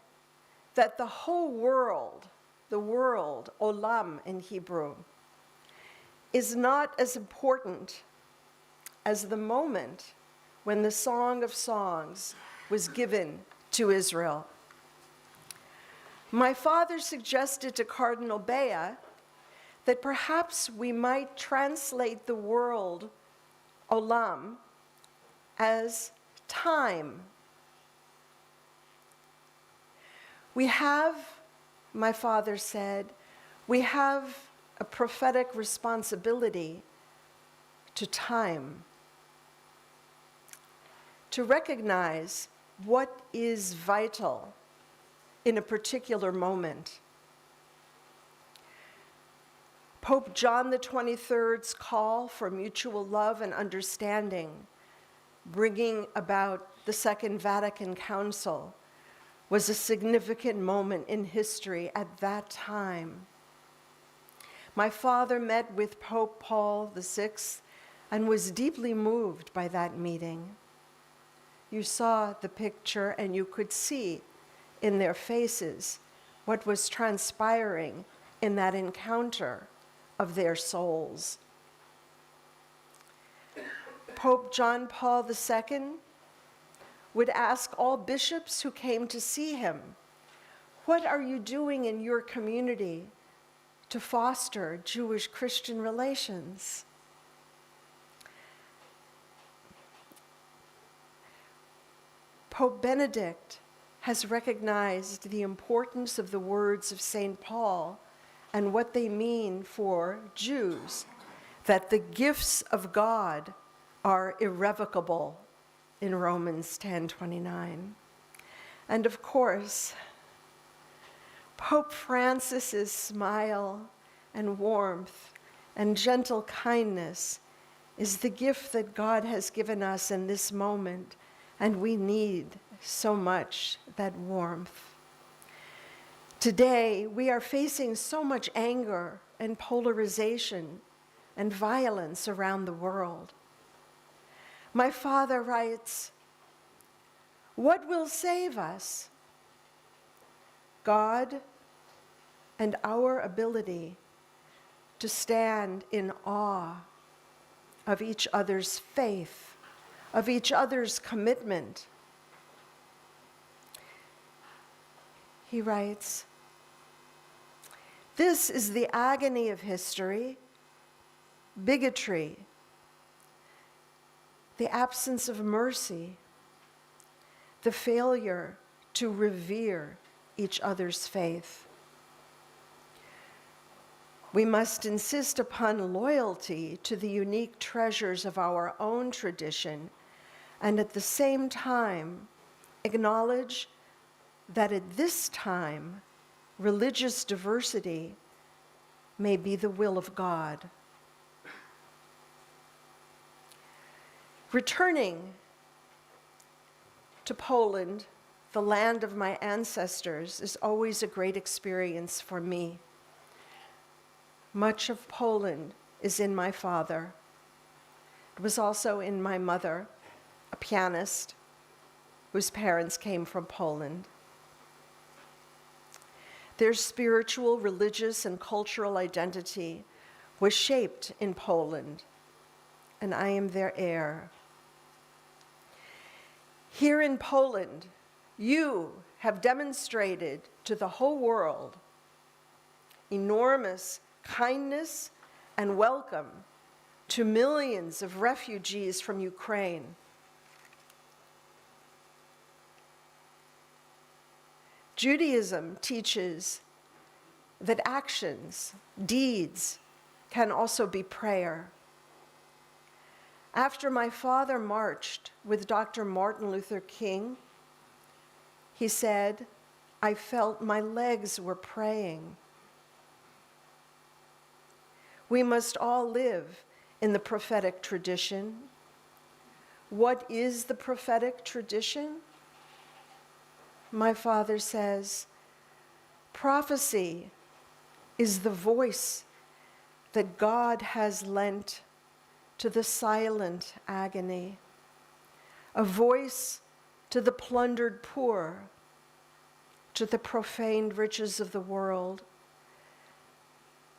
that the whole world, the world, olam in Hebrew, is not as important as the moment when the Song of Songs was given to Israel. My father suggested to Cardinal Bea that perhaps we might translate the word olam as time. We have, my father said, we have a prophetic responsibility to time, to recognize what is vital in a particular moment. Pope John XXIII's call for mutual love and understanding, bringing about the Second Vatican Council, was a significant moment in history at that time. My father met with Pope Paul VI and was deeply moved by that meeting. You saw the picture and you could see in their faces what was transpiring in that encounter of their souls. Pope John Paul II would ask all bishops who came to see him, what are you doing in your community to foster Jewish-Christian relations? Pope Benedict has recognized the importance of the words of St. Paul and what they mean for Jews, that the gifts of God are irrevocable in Romans 10:29. And of course, Pope Francis's smile and warmth and gentle kindness is the gift that God has given us in this moment, and we need so much that warmth. Today, we are facing so much anger and polarization and violence around the world. My father writes, "What will save us? God and our ability to stand in awe of each other's faith, of each other's commitment." He writes, "This is the agony of history, bigotry, the absence of mercy, the failure to revere each other's faith. We must insist upon loyalty to the unique treasures of our own tradition, and at the same time acknowledge that at this time, religious diversity may be the will of God." Returning to Poland, the land of my ancestors, is always a great experience for me. Much of Poland is in my father. It was also in my mother, a pianist whose parents came from Poland. Their spiritual, religious, and cultural identity was shaped in Poland, and I am their heir. Here in Poland, you have demonstrated to the whole world enormous kindness and welcome to millions of refugees from Ukraine. Judaism teaches that actions, deeds, can also be prayer. After my father marched with Dr. Martin Luther King, he said, "I felt my legs were praying." We must all live in the prophetic tradition. What is the prophetic tradition? My father says, prophecy is the voice that God has lent to the silent agony, a voice to the plundered poor, to the profaned riches of the world.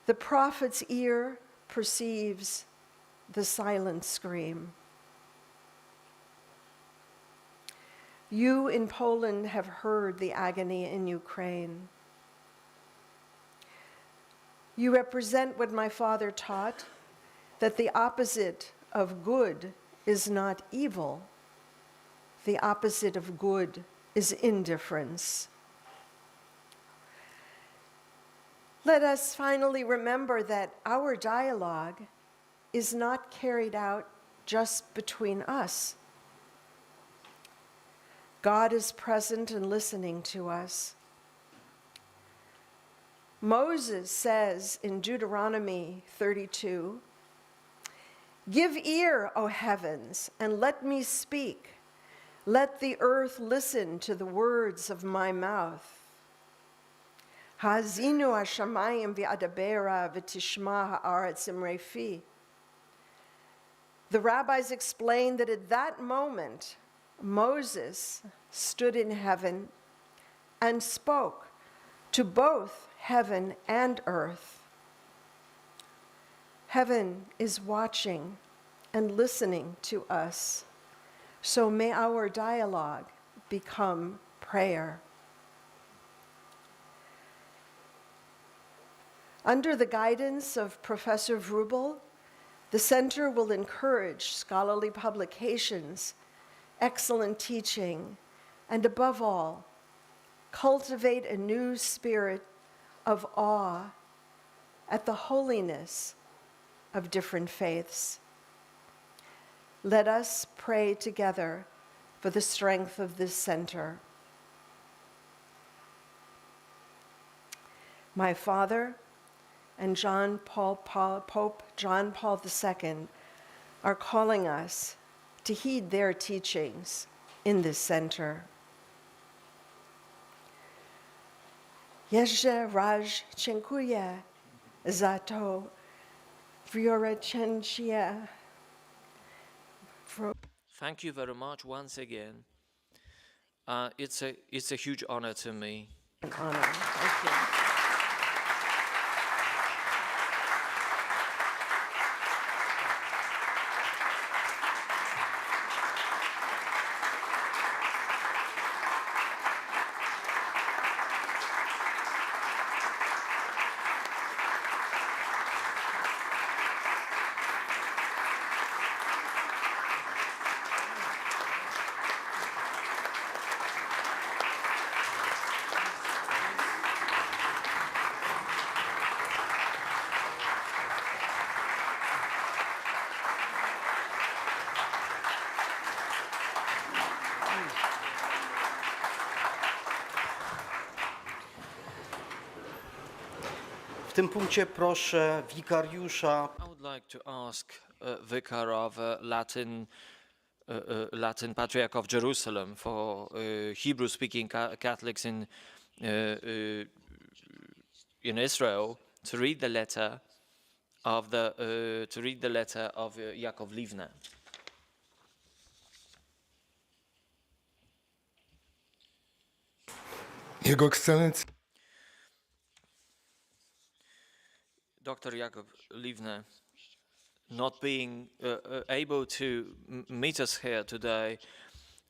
The prophet's ear perceives the silent scream. You in Poland have heard the agony in Ukraine. You represent what my father taught, that the opposite of good is not evil. The opposite of good is indifference. Let us finally remember that our dialogue is not carried out just between us. God is present and listening to us. Moses says in Deuteronomy 32, "Give ear, O heavens, and let me speak. Let the earth listen to the words of my mouth. Ha'azinu hashamayim v'adabera v'tishma ha'aretz imrefi." The rabbis explain that at that moment, Moses stood in heaven and spoke to both heaven and earth. Heaven is watching and listening to us, so may our dialogue become prayer. Under the guidance of Professor Vrubel, the Center will encourage scholarly publications, excellent teaching, and above all, cultivate a new spirit of awe at the holiness of different faiths. Let us pray together for the strength of this center. My Father and Pope John Paul II are calling us to heed their teachings in this center. Jeszcze raz dziękuję za to wyręczenie. Thank you very much once again. It's a huge honor to me. An honor. Thank you. W tym punkcie proszę wikariusza I would like to ask Vicar of Latin Patriarch of Jerusalem for Hebrew-speaking Catholics in Israel to read the letter of Yaakov Livne. Jego Ekscelencja Dr. Yaakov Livne, not being able to meet us here today,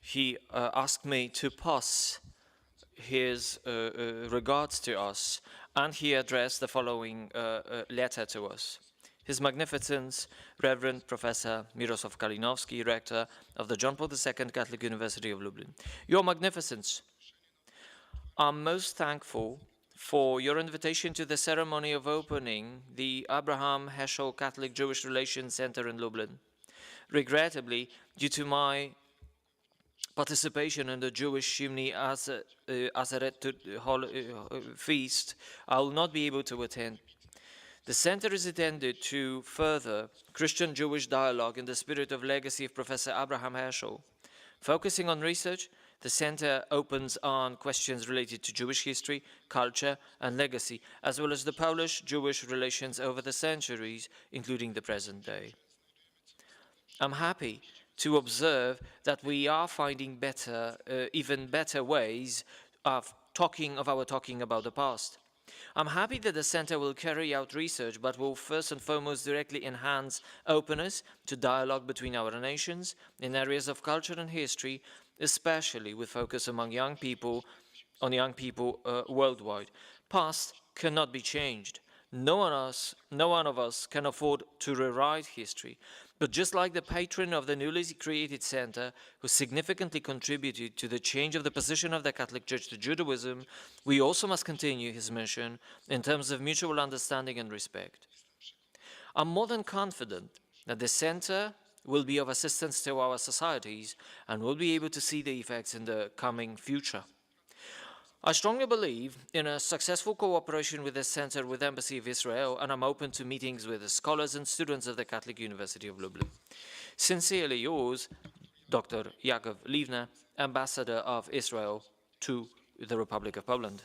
he asked me to pass his regards to us, and he addressed the following letter to us. His Magnificence, Reverend Professor Mirosław Kalinowski, Rector of the John Paul II Catholic University of Lublin. Your Magnificence, I'm most thankful for your invitation to the ceremony of opening the Abraham Heschel Catholic Jewish Relations Center in Lublin. Regrettably, due to my participation in the Jewish Shimni Aseret feast, I will not be able to attend. The center is intended to further Christian-Jewish dialogue in the spirit of legacy of Professor Abraham Heschel. Focusing on research, the center opens on questions related to Jewish history, culture, and legacy, as well as the Polish-Jewish relations over the centuries, including the present day. I'm happy to observe that we are finding even better ways of talking about the past. I'm happy that the center will carry out research, but will first and foremost directly enhance openness to dialogue between our nations in areas of culture and history, especially with focus on young people worldwide. Past cannot be changed. No one of us can afford to rewrite history. But just like the patron of the newly created center, who significantly contributed to the change of the position of the Catholic Church to Judaism, we also must continue his mission in terms of mutual understanding and respect. I'm more than confident that the center will be of assistance to our societies and will be able to see the effects in the coming future. I strongly believe in a successful cooperation with the Center with Embassy of Israel, and I'm open to meetings with the scholars and students of the Catholic University of Lublin. Sincerely yours, Dr. Yaakov Livne, Ambassador of Israel to the Republic of Poland.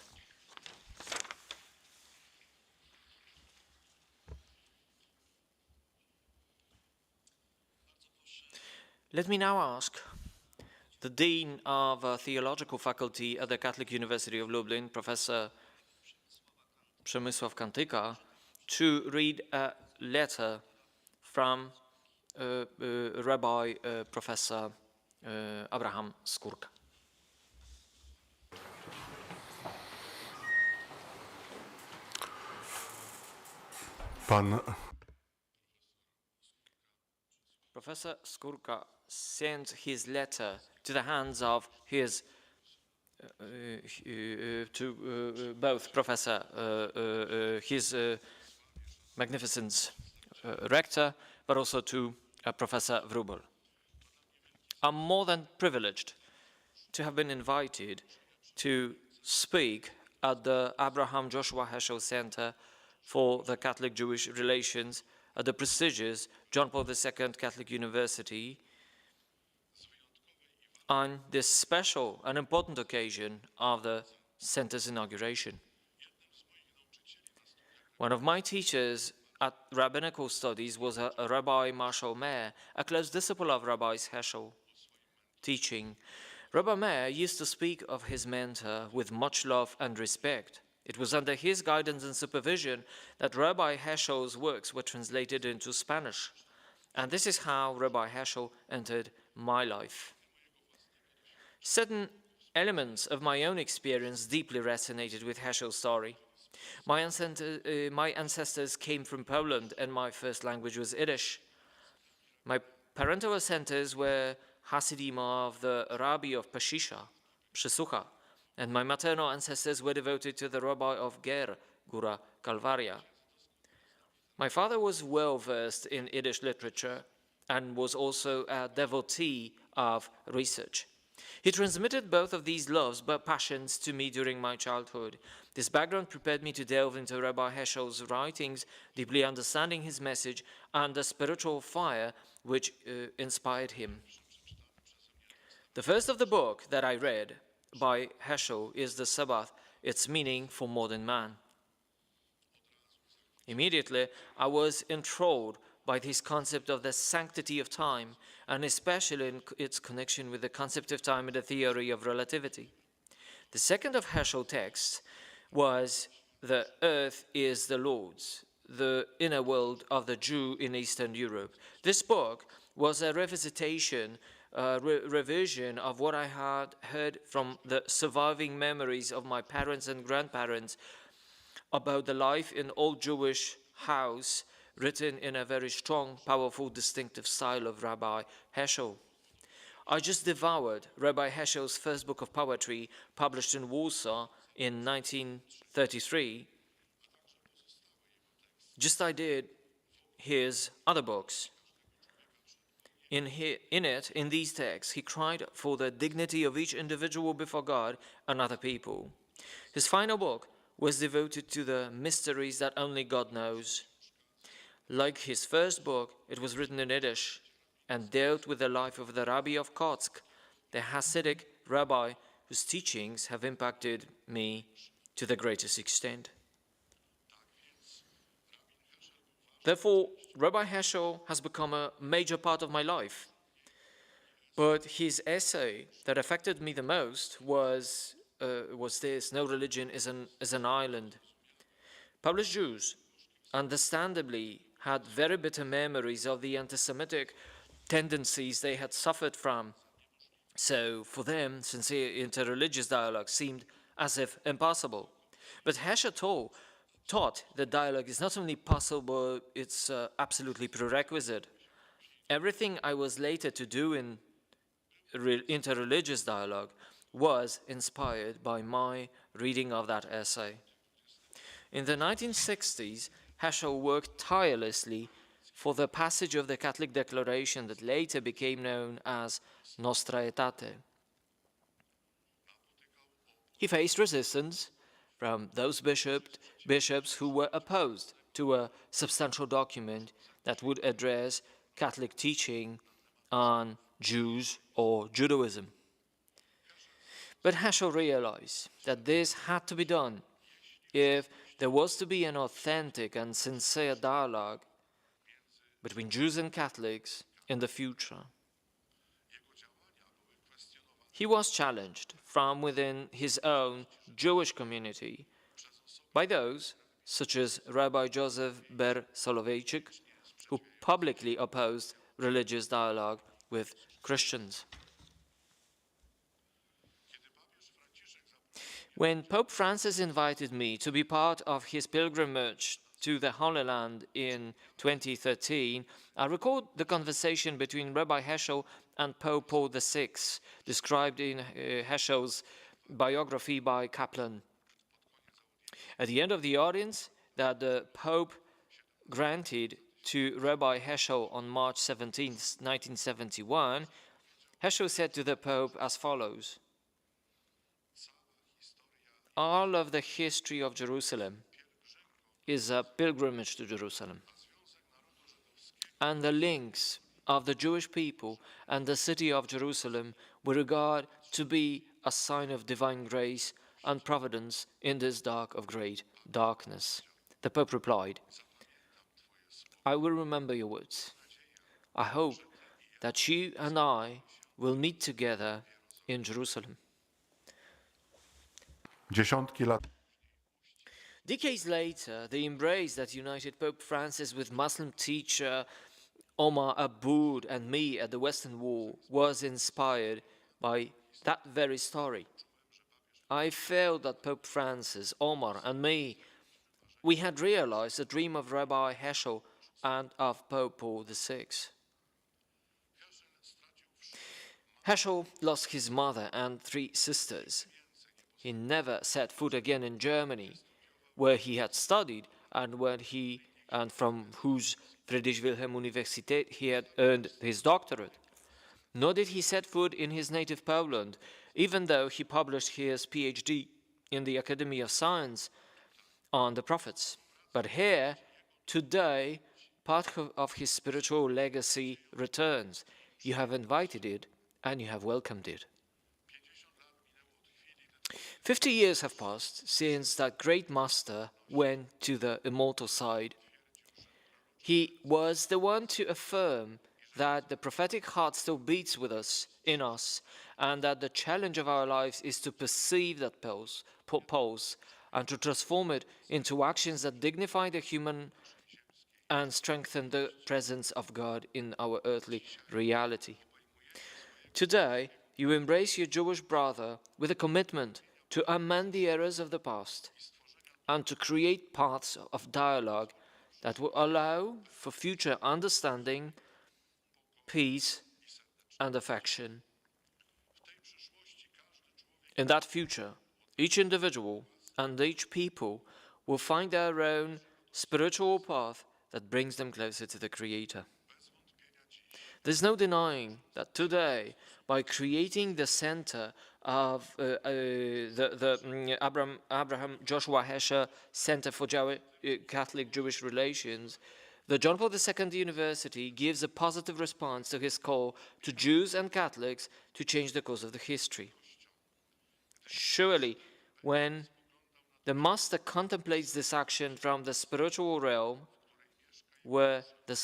Let me now ask the Dean of Theological Faculty at the Catholic University of Lublin, Professor Przemysław Kantyka, to read a letter from Rabbi Professor Abraham Skórka. Professor Skórka sent his letter to the hands of his both professor, his magnificent rector, but also to Professor Wrubel. I'm more than privileged to have been invited to speak at the Abraham Joshua Heschel Center for the Catholic-Jewish Relations at the prestigious John Paul II Catholic University on this special and important occasion of the center's inauguration. One of my teachers at rabbinical studies was a Rabbi Marshall Mayer, a close disciple of Rabbi Heschel. Teaching, Rabbi Mayer used to speak of his mentor with much love and respect. It was under his guidance and supervision that Rabbi Heschel's works were translated into Spanish. And this is how Rabbi Heschel entered my life. Certain elements of my own experience deeply resonated with Heschel's story. My ancestors came from Poland, and my first language was Yiddish. My parental ancestors were Hasidim of the Rabbi of Przysłucha, and my maternal ancestors were devoted to the Rabbi of Ger, Góra Kalwaria. My father was well versed in Yiddish literature and was also a devotee of research. He transmitted both of these loves but passions to me during my childhood. This background prepared me to delve into Rabbi Heschel's writings, deeply understanding his message and the spiritual fire which inspired him. The first of the book that I read by Heschel is The Sabbath, Its Meaning for Modern Man. Immediately, I was enthralled by this concept of the sanctity of time, and especially in its connection with the concept of time and the theory of relativity. The second of Heschel's texts was The Earth is the Lord's, the inner world of the Jew in Eastern Europe. This book was a revision of what I had heard from the surviving memories of my parents and grandparents about the life in old Jewish house, written in a very strong, powerful, distinctive style of Rabbi Heschel. I just devoured Rabbi Heschel's first book of poetry, published in Warsaw in 1933. Just I did his other books. In these texts, he cried for the dignity of each individual before God and other people. His final book was devoted to the mysteries that only God knows. Like his first book, it was written in Yiddish and dealt with the life of the Rabbi of Kotsk, the Hasidic rabbi whose teachings have impacted me to the greatest extent. Therefore, Rabbi Heschel has become a major part of my life. But his essay that affected me the most was this: No religion is an island. Polish Jews, understandably, had very bitter memories of the anti-Semitic tendencies they had suffered from. So for them, sincere interreligious dialogue seemed as if impossible. But Heschel taught that dialogue is not only possible, it's absolutely prerequisite. Everything I was later to do in interreligious dialogue was inspired by my reading of that essay. In the 1960s, Heschel worked tirelessly for the passage of the Catholic Declaration that later became known as Nostra Aetate. He faced resistance from those bishops who were opposed to a substantial document that would address Catholic teaching on Jews or Judaism. But Heschel realized that this had to be done if there was to be an authentic and sincere dialogue between Jews and Catholics in the future. He was challenged from within his own Jewish community by those such as Rabbi Joseph Ber Soloveitchik, who publicly opposed religious dialogue with Christians. When Pope Francis invited me to be part of his pilgrimage to the Holy Land in 2013, I recall the conversation between Rabbi Heschel and Pope Paul VI, described in Heschel's biography by Kaplan. At the end of the audience that the Pope granted to Rabbi Heschel on March 17, 1971, Heschel said to the Pope as follows: "All of the history of Jerusalem is a pilgrimage to Jerusalem, and the links of the Jewish people and the city of Jerusalem we regard to be a sign of divine grace and providence in this dark of great darkness." The Pope replied, "I will remember your words. I hope that you and I will meet together in Jerusalem." Dziesiątki lat Decades later, the embrace that united Pope Francis with Muslim teacher Omar Aboud and me at the Western Wall was inspired by that very story. I felt that Pope Francis, Omar, and me, we had realized the dream of Rabbi Heschel and of Pope Paul VI. Heschel lost his mother and 3 sisters. He never set foot again in Germany, where he had studied and from whose Friedrich Wilhelm Universität he had earned his doctorate. Nor did he set foot in his native Poland, even though he published his PhD in the Academy of Science on the prophets. But here, today, part of his spiritual legacy returns. You have invited it, and you have welcomed it. 50 years have passed since that great master went to the immortal side. He was the one to affirm that the prophetic heart still beats with us, in us, and that the challenge of our lives is to perceive that pulse and to transform it into actions that dignify the human and strengthen the presence of God in our earthly reality. Today, you embrace your Jewish brother with a commitment to amend the errors of the past and to create paths of dialogue that will allow for future understanding, peace, and affection. In that future, each individual and each people will find their own spiritual path that brings them closer to the Creator. There's no denying that today, by creating the center of Abraham Joshua Heschel Center for Catholic-Jewish Relations, the John Paul II University gives a positive response to his call to Jews and Catholics to change the course of the history. Surely, when the Master contemplates this action from the spiritual realm, where his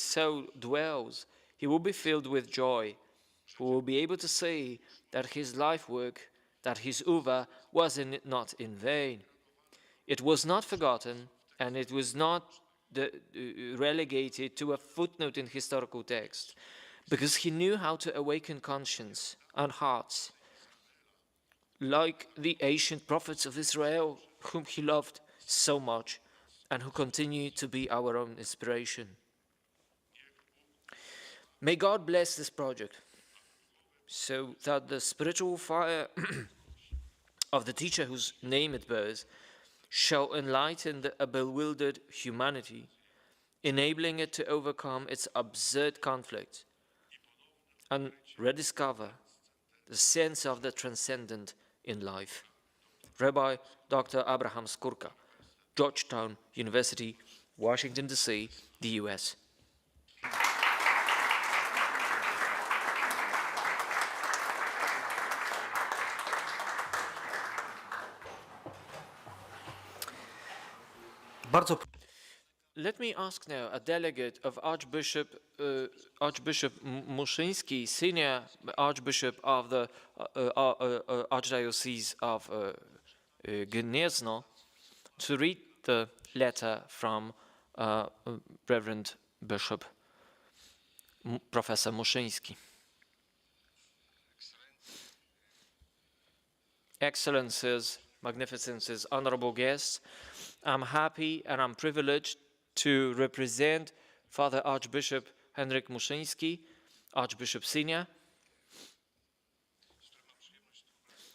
soul dwells, he will be filled with joy. He will be able to see that his life work, that his uva was not in vain. It was not forgotten, and it was not relegated to a footnote in historical text, because he knew how to awaken conscience and hearts, like the ancient prophets of Israel, whom he loved so much, and who continue to be our own inspiration. May God bless this project, so that the spiritual fire of the teacher whose name it bears shall enlighten a bewildered humanity, enabling it to overcome its absurd conflict and rediscover the sense of the transcendent in life. Rabbi Dr. Abraham Skurka, Georgetown University, Washington, D.C., the U.S. Let me ask now a delegate of Archbishop Muszyński, Senior Archbishop of the Archdiocese of Gniezno, to read the letter from Reverend Bishop Professor Muszyński. Excellencies, Magnificences, honorable guests, I'm happy and I'm privileged to represent Father Archbishop Henryk Muszyński, Archbishop Senior,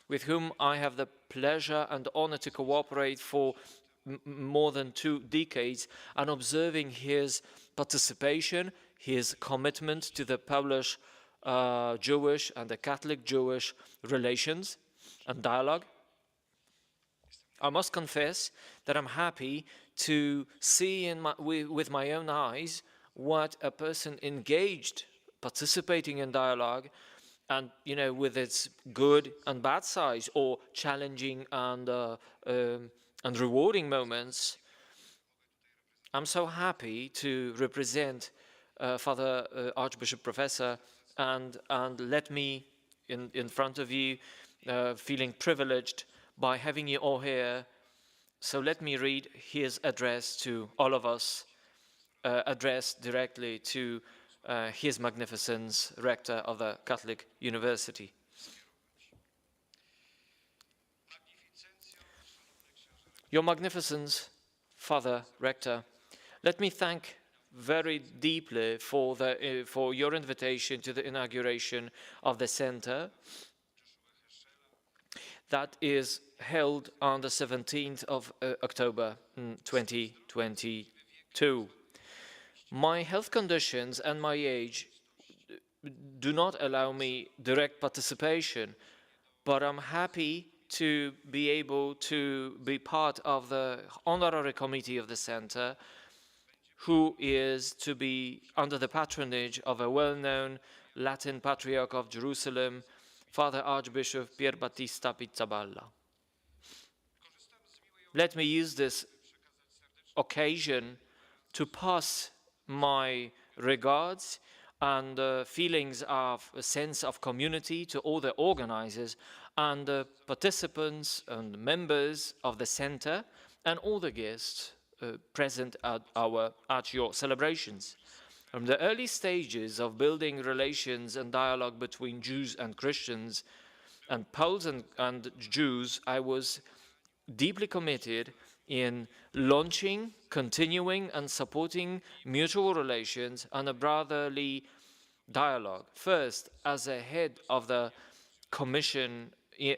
with whom I have the pleasure and honor to cooperate for more than 2 decades and observing his participation, his commitment to the Polish Jewish and the Catholic Jewish relations and dialogue. I must confess that I'm happy to see with my own eyes what a person engaged, participating in dialogue, and with its good and bad sides, or challenging and rewarding moments. I'm so happy to represent Father Archbishop Professor, and let me in front of you, feeling privileged by having you all here. So let me read his address to all of us, addressed directly to His Magnificence, Rector of the Catholic University. Your Magnificence, Father Rector, let me thank very deeply for your invitation to the inauguration of the center that is held on the 17th of October 2022. My health conditions and my age do not allow me direct participation, but I'm happy to be able to be part of the honorary committee of the center, who is to be under the patronage of a well-known Latin Patriarch of Jerusalem, Father Archbishop Pierbattista Pizzaballa. Let me use this occasion to pass my regards and feelings of a sense of community to all the organizers and participants and members of the center and all the guests present at your celebrations. From the early stages of building relations and dialogue between Jews and Christians and Poles and Jews, I was deeply committed in launching, continuing, and supporting mutual relations and a brotherly dialogue. First, as a head of the commission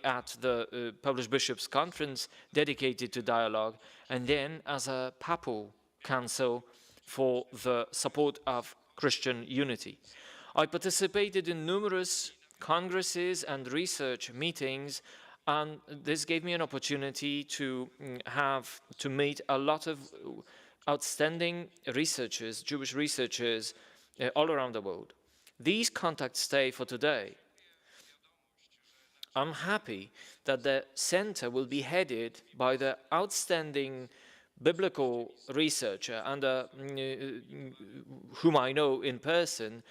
at the Polish Bishops' Conference dedicated to dialogue, and then as a papal council for the support of Christian unity. I participated in numerous congresses and research meetings, and this gave me an opportunity to meet a lot of outstanding researchers, Jewish researchers, all around the world. These contacts stay for today. I'm happy that the center will be headed by the outstanding biblical researcher and whom I know in person,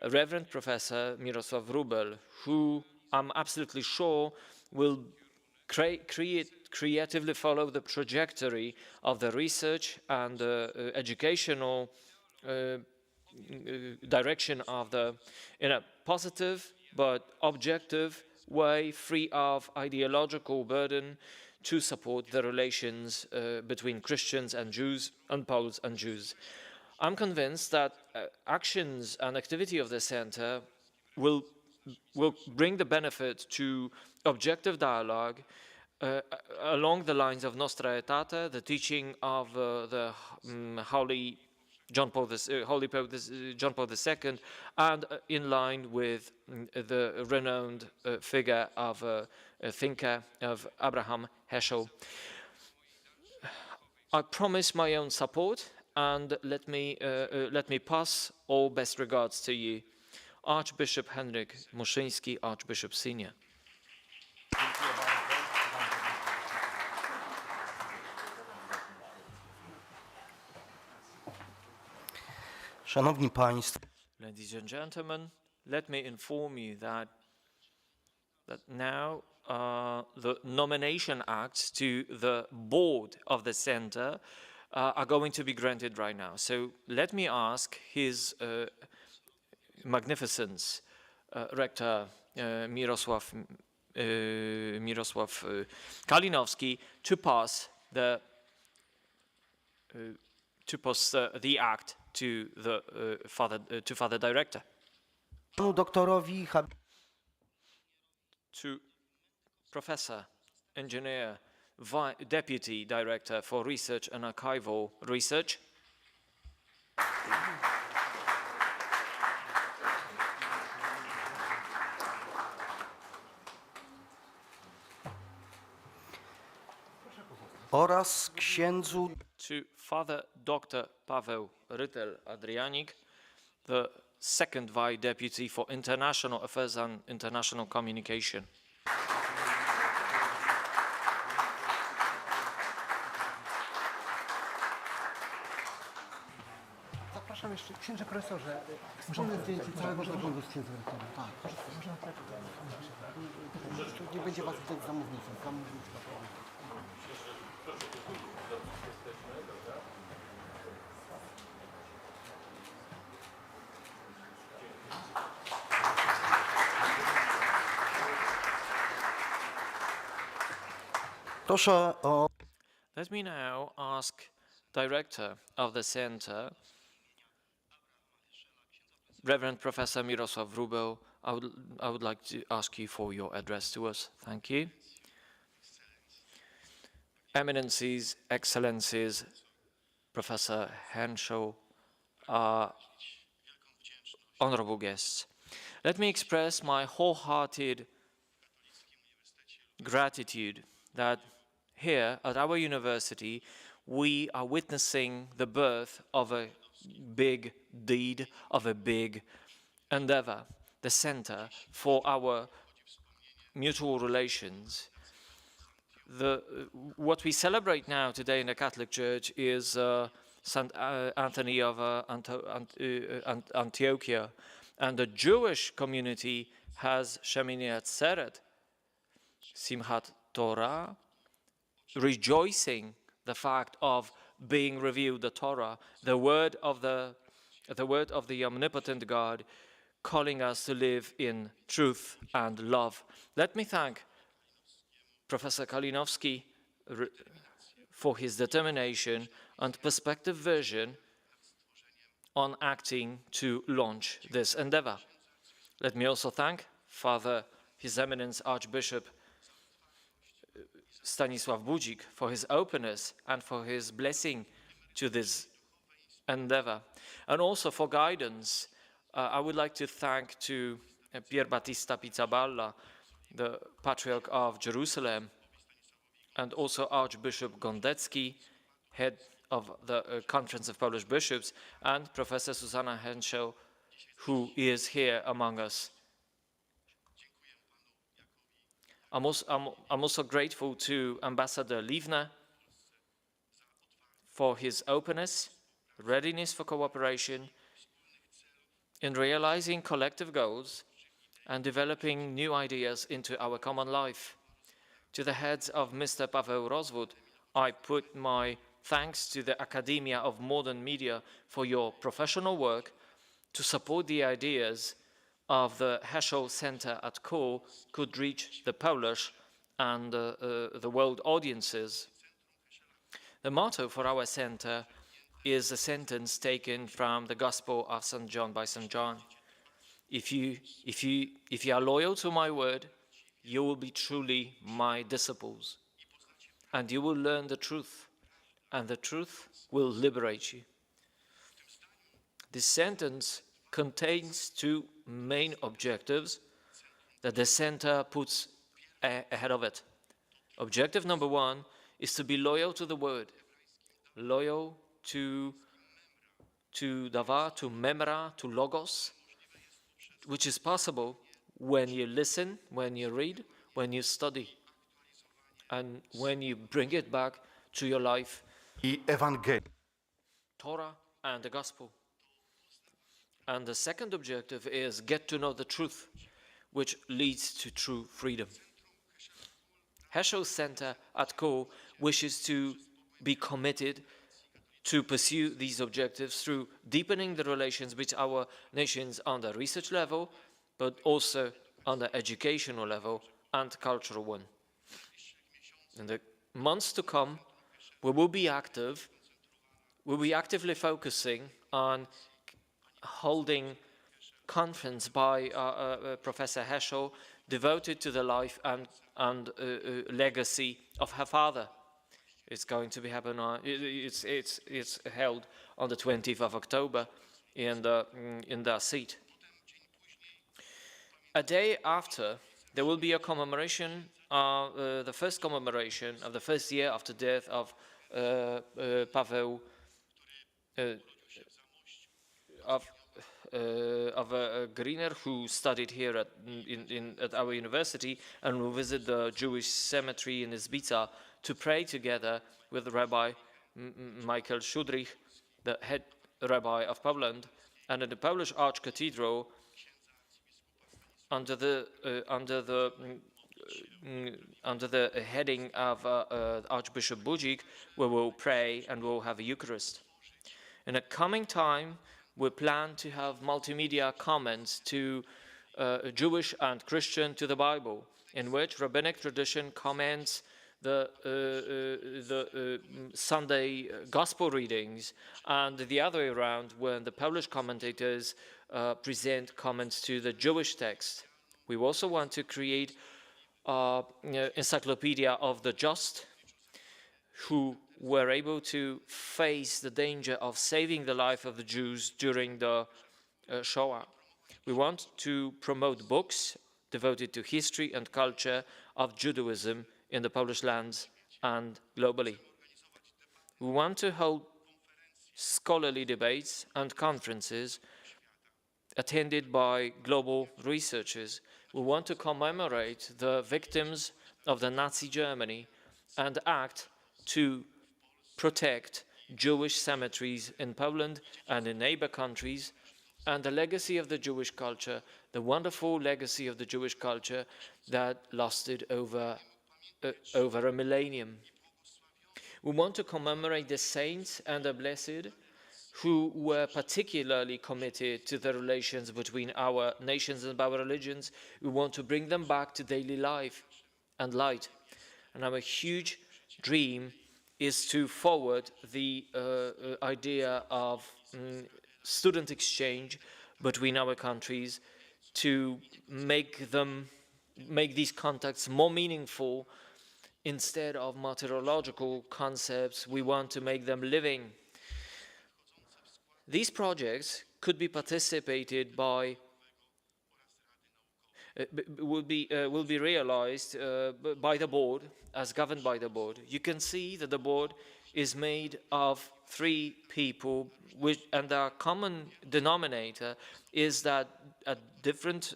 Reverend Professor Mirosław Wróbel, who I'm absolutely sure will creatively follow the trajectory of the research and educational direction in a positive but objective way, free of ideological burden, to support the relations between Christians and Jews and Poles and Jews. I'm convinced that actions and activity of the center will bring the benefit to objective dialogue along the lines of Nostra Aetate, the teaching of the Holy Pope John Paul II, and in line with the renowned figure of a thinker of Abraham Heschel. I promise my own support, and let me pass all best regards to you. Archbishop Henryk Muszyński, Archbishop Senior. Szanowni Państwo, Ladies and gentlemen, let me inform you that now the nomination acts to the board of the center are going to be granted right now. So let me ask His Magnificence Rector Mirosław Kalinowski to pass the act to the Father Director. panu doktorowi To Professor, Engineer Deputy Director for Research and Archival Research. oraz księdzu To Father Dr. Paweł Rytel-Adrianik, the second Vice Deputy for International Affairs and International Communication. Zapraszam jeszcze, księże profesorze, wspólne zdjęcie całego zarządu z księdzem rektorem. Tak, można tak. Nie będzie was widać za mównicą. proszę o Let me now ask Director of the Center, Reverend Professor Mirosław Wróbel, I would like to ask you for your address to us. Thank you. Eminencies, Excellencies, Professor Heschel, honorable guests, let me express my wholehearted gratitude that here at our university we are witnessing the birth of a big deed, of a big endeavor, the Center for our mutual relations. What we celebrate now today in the Catholic Church is St. Anthony of Antiochia, and the Jewish community has Shemini Atzeret, Simchat Torah, rejoicing the fact of being revealed the Torah, the word of the omnipotent God, calling us to live in truth and love. Let me thank Professor Kalinowski for his determination and perspective vision on acting to launch this endeavor. Let me also thank Father His Eminence Archbishop Stanisław Budzik for his openness and for his blessing to this endeavor, and also for guidance. I would like to thank to Pier Battista Pizzaballa, the Patriarch of Jerusalem, and also Archbishop Gondecki, head of the Conference of Polish Bishops, and Professor Susanna Heschel, who is here among us. I'm also grateful to Ambassador Livna for his openness, readiness for cooperation in realizing collective goals and developing new ideas into our common life. To the heads of Mr. Paweł Rozwód, I put my thanks to the Academia of Modern Media for your professional work to support the ideas of the Heschel Center at KUL could reach the Polish and the world audiences. The motto for our center is a sentence taken from the Gospel of St. John by St. John. If you are loyal to my word, you will be truly my disciples, and you will learn the truth, and the truth will liberate you. This sentence contains two main objectives that the center puts ahead of it. Objective number one is to be loyal to the word, loyal to Dava, to Memra, to Logos, which is possible when you listen, when you read, when you study, and when you bring it back to your life. I Ewangelię. Torah and the Gospel. And the second objective is get to know the truth, which leads to true freedom. Heschel Center at KUL wishes to be committed to pursue these objectives through deepening the relations between our nations on the research level, but also on the educational level and cultural one. In the months to come, we will be actively focusing on holding conference by Professor Heschel, devoted to the life and legacy of her father. It's going to be happen on, it's held on the 20th of October in the seat. A day after, there will be a commemoration, the first commemoration of the first year after death of Paweł, of a Greener who studied here at our university and will visit the Jewish cemetery in Izbica to pray together with Rabbi Michael Szudrich, the head rabbi of Poland, and at the Polish Archcathedral under the heading of Archbishop Budzik, we will pray and we'll have a Eucharist. In a coming time, we plan to have multimedia comments to Jewish and Christian to the Bible, in which rabbinic tradition comments the Sunday gospel readings, and the other way around, when the Polish commentators present comments to the Jewish text. We also want to create an encyclopedia of the just, who were able to face the danger of saving the life of the Jews during the Shoah. We want to promote books devoted to history and culture of Judaism in the Polish lands and globally. We want to hold scholarly debates and conferences attended by global researchers. We want to commemorate the victims of the Nazi Germany and act to protect Jewish cemeteries in Poland and in neighbor countries, and the legacy of the Jewish culture, the wonderful legacy of the Jewish culture that lasted over a millennium. We want to commemorate the saints and the blessed who were particularly committed to the relations between our nations and our religions. We want to bring them back to daily life and light. And our huge dream is to forward the idea of student exchange between our countries, to make these contacts more meaningful. Instead of martyrological concepts, we want to make them living. These projects could be participated by, will be realized by the board, as governed by the board. You can see that the board is made of 3 people, and the common denominator is that at different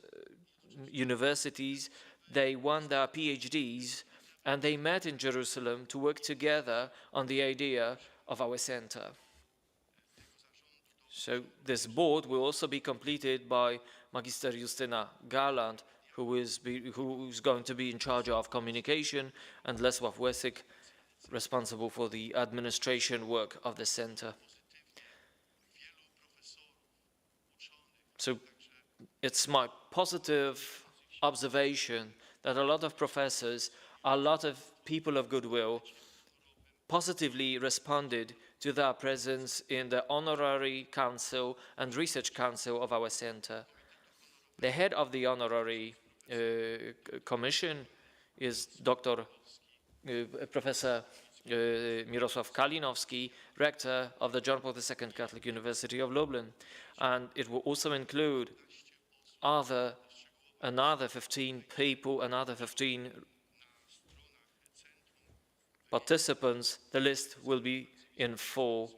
universities they won their PhDs and they met in Jerusalem to work together on the idea of our center. So this board will also be completed by Magister Justyna Garland, who is going to be in charge of communication, and Lesław Łesyk, responsible for the administration work of the center. So it's my positive observation that a lot of professors, a lot of people of goodwill positively responded to their presence in the Honorary Council and Research Council of our center. The head of the Honorary Commission is Professor Mirosław Kalinowski, rector of the John Paul II Catholic University of Lublin, and it will also include another 15 people, another 15 participants. The list will be in full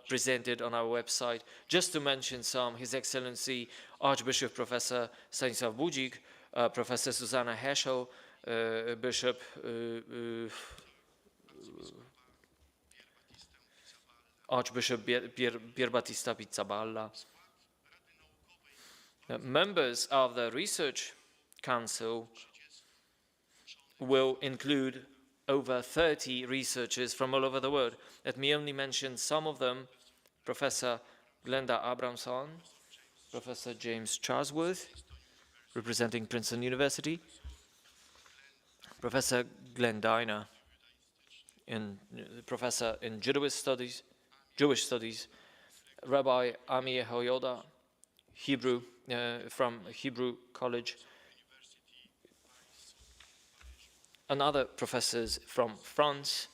presented on our website. Just to mention some, His Excellency Archbishop Professor Stanisław Budzik, Professor Susanna Heschel, Bishop Archbishop Pierbattista Pizzaballa. Members of the Research Council will include over 30 researchers from all over the world. Let me only mention some of them: Professor Glenda Abramson, Professor James Charlesworth, representing Princeton University, Professor Glenn Diner, professor in Jewish studies, Rabbi Ami Yehoyada, Hebrew, from Hebrew College, another professors from France,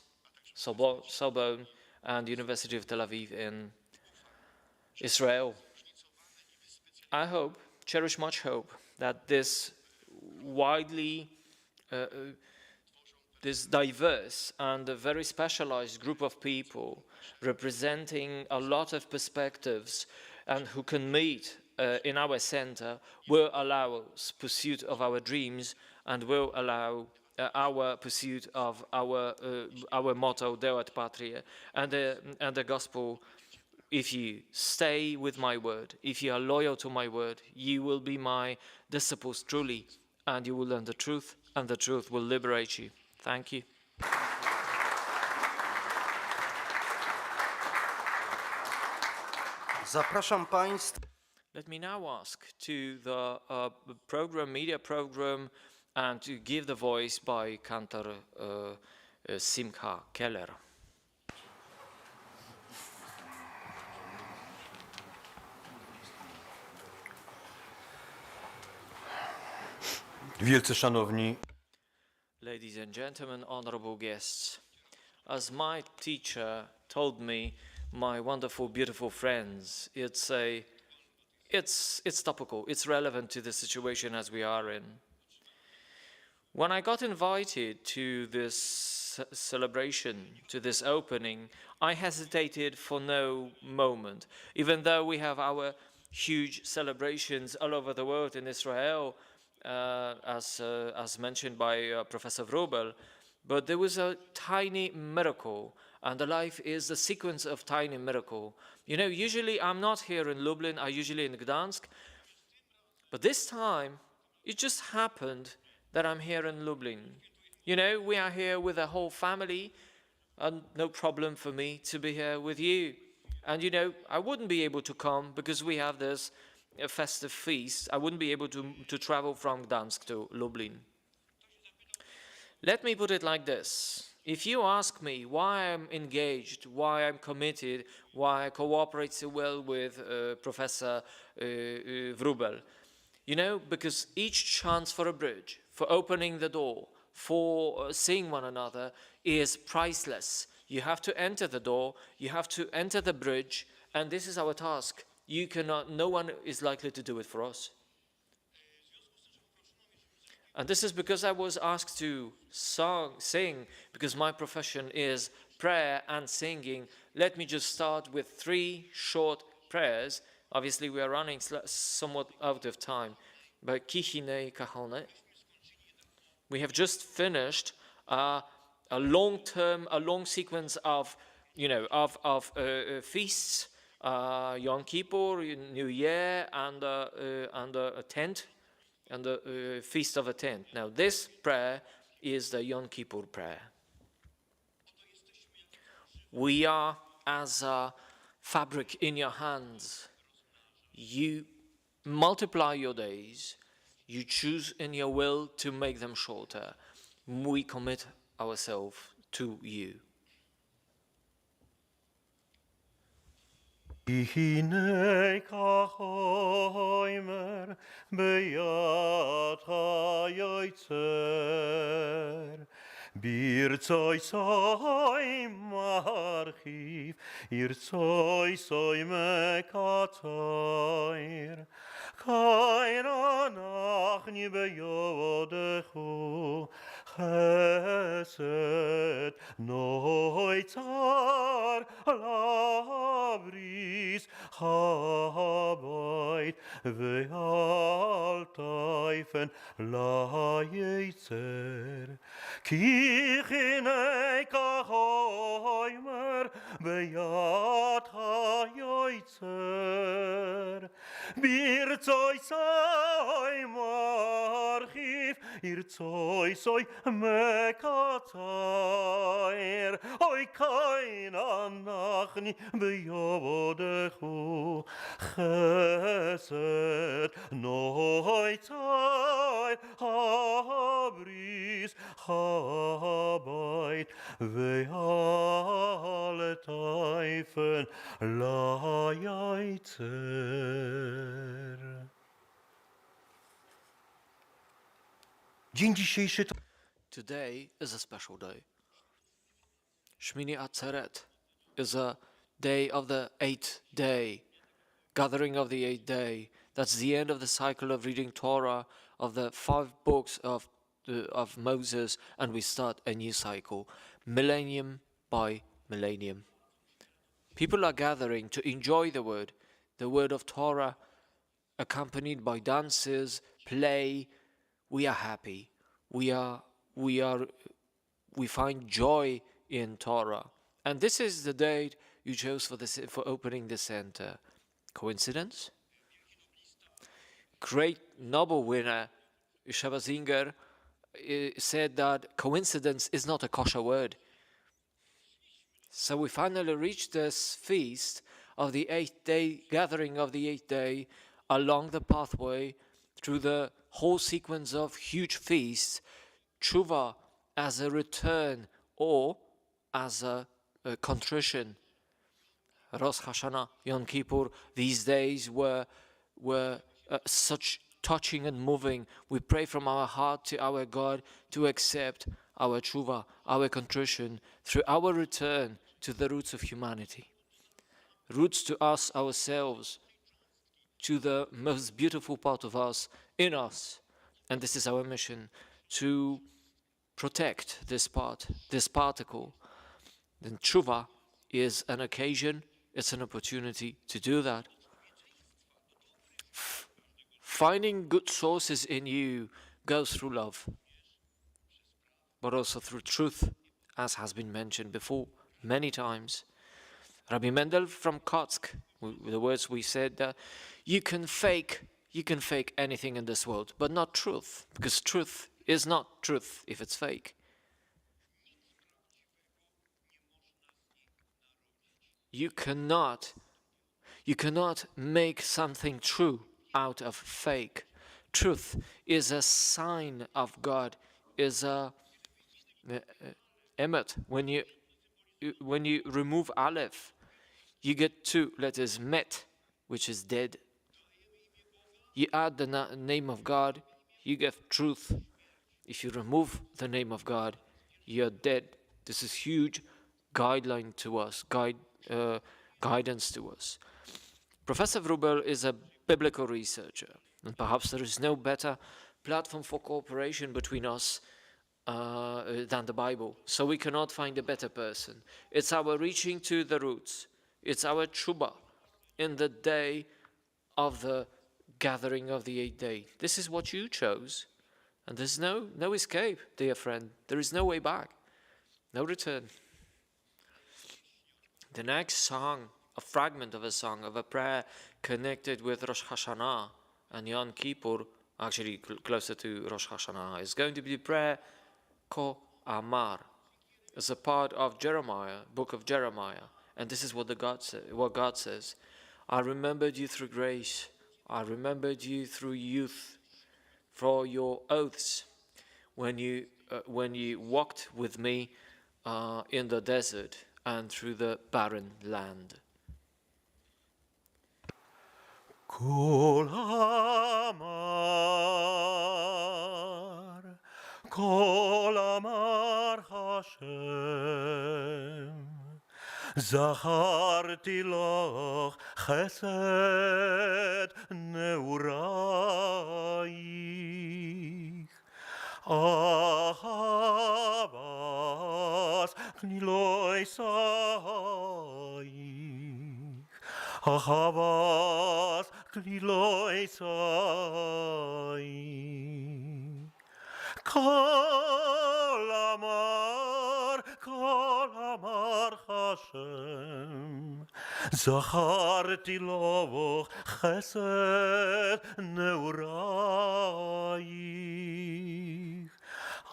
Sorbonne, and University of Tel Aviv in Israel. I hope, cherish much hope, that this widely, this diverse and a very specialized group of people representing a lot of perspectives and who can meet in our center will allow pursuit of our dreams and will allow our pursuit of our motto, Deo et Patria, and the gospel. If you stay with my word, if you are loyal to my word, you will be my disciples truly, and you will learn the truth, and the truth will liberate you. Thank you. Zapraszam Państwa. Let me now ask to the media program, and to give the voice by Cantor Simcha Keller. Wielce szanowni, Ladies and gentlemen, honorable guests, as my teacher told me, my wonderful, beautiful friends, it's topical, it's relevant to the situation as we are in. When I got invited to this celebration, to this opening, I hesitated for no moment. Even though we have our huge celebrations all over the world in Israel, as mentioned by Professor Wrubel, but there was a tiny miracle, and the life is the sequence of tiny miracle. You know, usually I'm not here in Lublin, I'm usually in Gdansk, but this time it just happened that I'm here in Lublin. You know, we are here with a whole family, and no problem for me to be here with you. And you know, I wouldn't be able to come because we have this festive feast. I wouldn't be able to travel from Gdansk to Lublin. Let me put it like this. If you ask me why I'm engaged, why I'm committed, why I cooperate so well with Professor Wrubel, you know, because each chance for a bridge, for opening the door, for seeing one another is priceless. You have to enter the door, you have to enter the bridge, and this is our task. You cannot, no one is likely to do it for us. And this is because I was asked to sing, because my profession is prayer and singing. Let me just start with 3 short prayers. Obviously, we are running somewhat out of time. But Kichine Kahone. We have just finished a long sequence of, you know, of feasts. Yom Kippur, New Year, and a tent, and the Feast of a Tent. Now, this prayer is the Yom Kippur prayer. We are as a fabric in your hands. You multiply your days. You choose in your will to make them shorter. We commit ourselves to you. Hinei kachoimer beyat hayoitzer Birtzoi soi marchiv Irtzoi soi mekatoir Kain anachni beyodechu Chesed noitzar labris Chabait ve'al taifen la'yetzer Kichinei kachoimer beyat hayoitzer Birtzoi soi marchiv Irtzoi soi mekatair Oi kain anachni beyodechu Chesed noitzai habris Chabait ve'al taifen la'yetzer. Dzień dzisiejszy to today is a special day. Shmini Atzeret is a day of the 8th day, gathering of the 8th day. That's the end of the cycle of reading Torah, of the 5 books of Moses, and we start a new cycle, millennium by millennium. People are gathering to enjoy the word of Torah, accompanied by dances, play. We are happy. We find joy in Torah. And this is the date you chose for opening the center. Coincidence? Great Nobel winner Sheva Zinger said that coincidence is not a kosher word. So we finally reached this feast of the 8th day, gathering of the 8th day, along the pathway through the whole sequence of huge feasts, tshuva as a return or as a contrition. Rosh Hashanah, Yom Kippur, these days were such touching and moving. We pray from our heart to our God to accept our tshuva, our contrition, through our return to the roots of humanity. Roots to us, ourselves, to the most beautiful part of us, in us. And this is our mission, to protect this part, this particle. Then tshuva is an occasion, it's an opportunity to do that. Finding good sources in you goes through love, but also through truth, as has been mentioned before many times. Rabbi Mendel from Kotsk, the words we said, you can fake anything in this world, but not truth, because truth is not truth if it's fake. You cannot make something true out of fake. Truth is a sign of God, is a emet. When you remove aleph, you get 2 letters, met, which is dead. You add the name of God, you get truth. If you remove the name of God, you're dead. This is huge guideline to us, guidance to us. Professor Wrubel is a biblical researcher, and perhaps there is no better platform for cooperation between us than the Bible. So we cannot find a better person. It's our reaching to the roots. It's our tshuva in the day of the gathering of the 8th day. This is what you chose. And there's no escape, dear friend. There is no way back. No return. The next song, a fragment of a song, of a prayer connected with Rosh Hashanah and Yom Kippur, actually closer to Rosh Hashanah, is going to be the prayer Ko Amar, as a part of Jeremiah, book of Jeremiah. And this is what God says. I remembered you through grace. I remembered you through youth, for your oaths, when you walked with me in the desert and through the barren land. Kol Amar, Kol Amar Hashem, Zacharti loch chesed neuraich, Ahavas kniloi saich, Ahavas kniloi saich. Kol Amar Hashem, Zacharti loch chesed neuraich,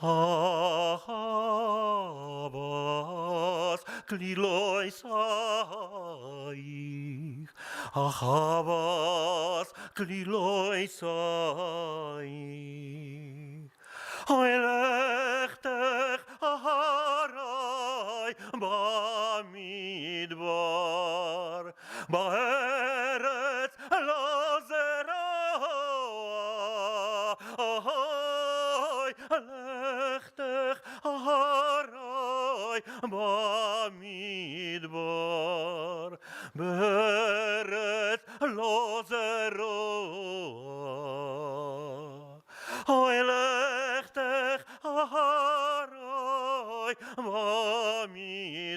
Ahavas kliloi saich, Ahavas kliloi saich. Oilechtech aharai bamidbar, ba'eretz lo zeroa. Oy, lechtech במדבר, בארץ לא זרועה. אוי לכתך אחרי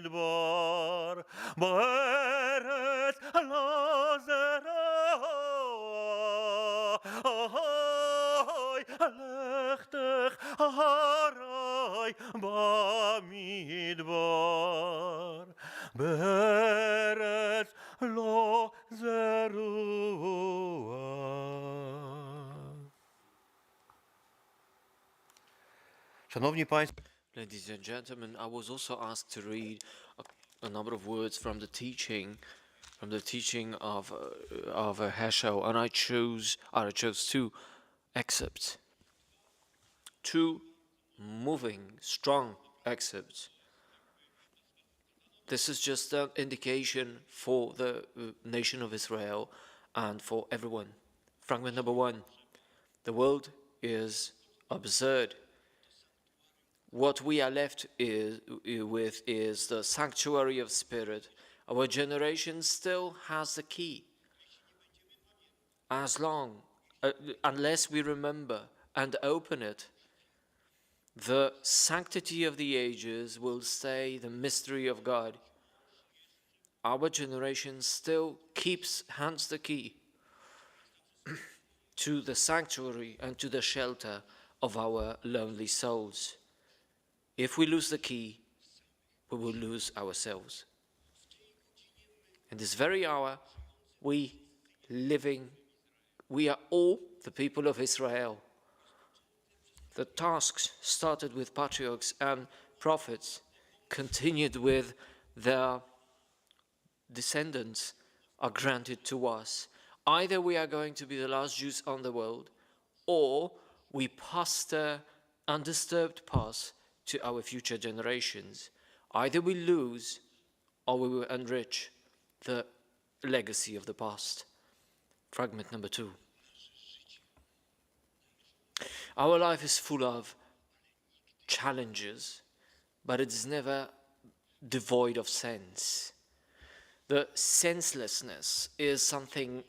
במדבר, בארץ לא זרועה. אוי לכתך אחרי במדבר, בארץ לא זרועה. Szanowni Państwo, Ladies and gentlemen, I was also asked to read a number of words from the teaching of Heschel, and I chose two excerpts, two moving, strong excerpts. This is just an indication for the nation of Israel and for everyone. Fragment number 1. The world is absurd. What we are left with is the sanctuary of spirit. Our generation still has the key. Unless we remember and open it, the sanctity of the ages will stay the mystery of God. Our generation still hands the key to the sanctuary and to the shelter of our lonely souls. If we lose the key, we will lose ourselves. In this very hour, we are all the people of Israel. The tasks started with patriarchs and prophets, continued with their descendants, are granted to us. Either we are going to be the last Jews on the world, or we pass the undisturbed path to our future generations. Either we lose or we will enrich the legacy of the past. Fragment number 2. Our life is full of challenges, but it is never devoid of sense. The senselessness is something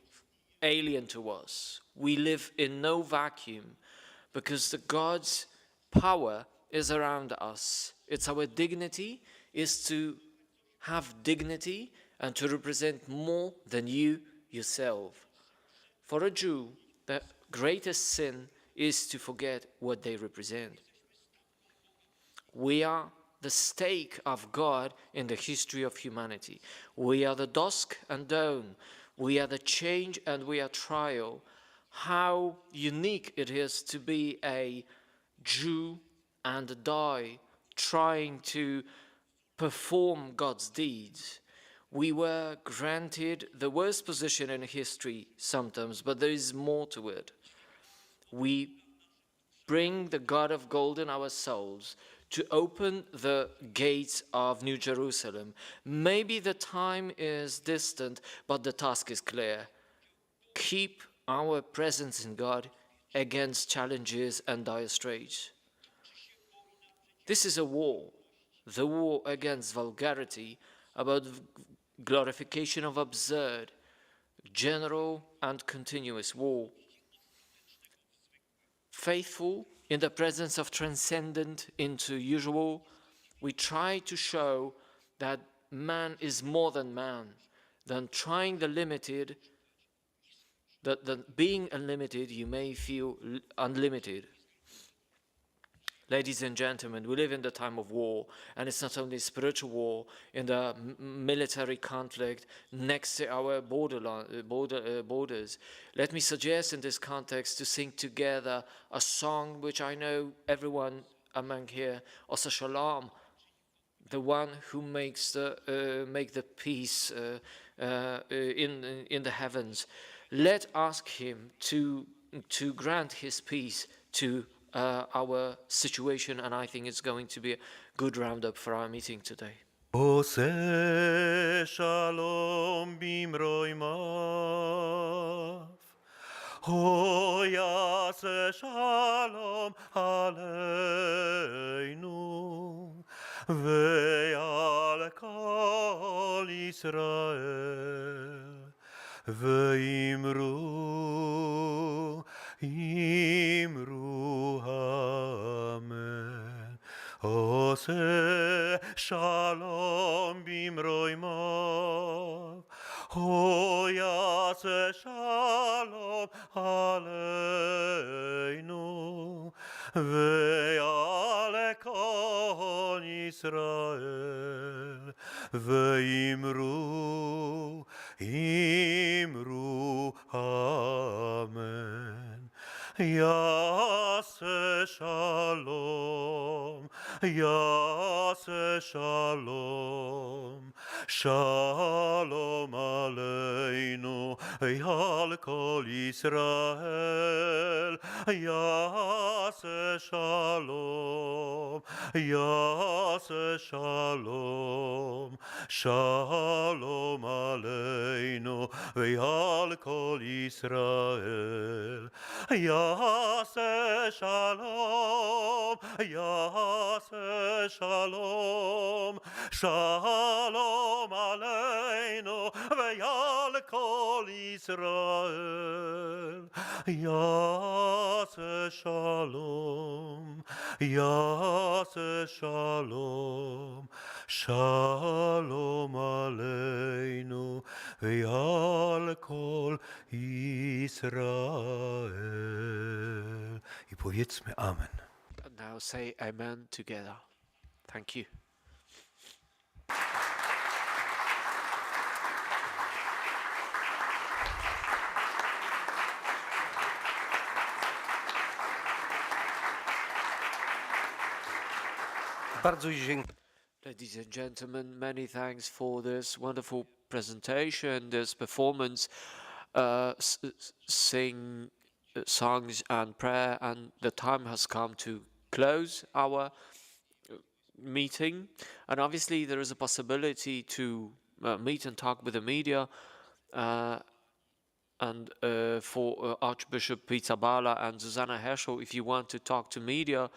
alien to us. We live in no vacuum because the God's power is around us. It's our dignity is to have dignity and to represent more than you yourself. For a Jew, the greatest sin is to forget what they represent. We are the stake of God in the history of humanity. We are the dusk and dawn. We are the change and we are trial. How unique it is to be a Jew and die trying to perform God's deeds. We were granted the worst position in history sometimes, but there is more to it. We bring the God of gold in our souls to open the gates of New Jerusalem. Maybe the time is distant, but the task is clear. Keep our presence in God against challenges and dire straits. This is a war, the war against vulgarity, about glorification of absurd, general and continuous war. Faithful in the presence of transcendent into usual, we try to show that man is more than man, than trying the limited, that being unlimited, you may feel unlimited. Ladies and gentlemen, we live in the time of war, and it's not only spiritual war, in the military conflict next to our borders. Let me suggest in this context to sing together a song which I know everyone among here, Osa Shalom, the one who makes the peace in the heavens. Let's ask him to grant his peace to our situation, and I think it's going to be a good roundup for our meeting today. עושה שלום במרומיו, הו יעשה שלום עלינו, ועל כל ישראל, ואמרו, אמרו אמן. עושה שלום במרומיו, הוא יעשה שלום עלינו, ועל כל ישראל, ואמרו, אמרו אמן. יעשה שלום, יעשה שלום, שלום עלינו ועל כל ישראל. יעשה שלום, יעשה שלום, שלום עלינו ועל כל ישראל. יעשה שלום, יעשה שלום, שלום עלינו ועל כל ישראל. יעשה שלום, יעשה שלום, שלום עלינו ועל כל ישראל. I powiedzmy amen. And now say amen together. Thank you. Bardzo dziękuję. Ladies and gentlemen, many thanks for this wonderful presentation, this performance, sing songs and prayer, and the time has come to close our meeting. And obviously there is a possibility to meet and talk with the media, and for Archbishop Pizzaballa and Susanna Heschel, if you want to talk to media,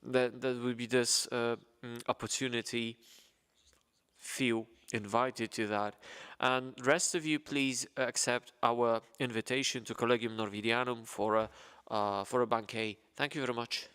then there will be this opportunity. Feel invited to that. And rest of you, please accept our invitation to Collegium Norvidianum for a banquet. Thank you very much.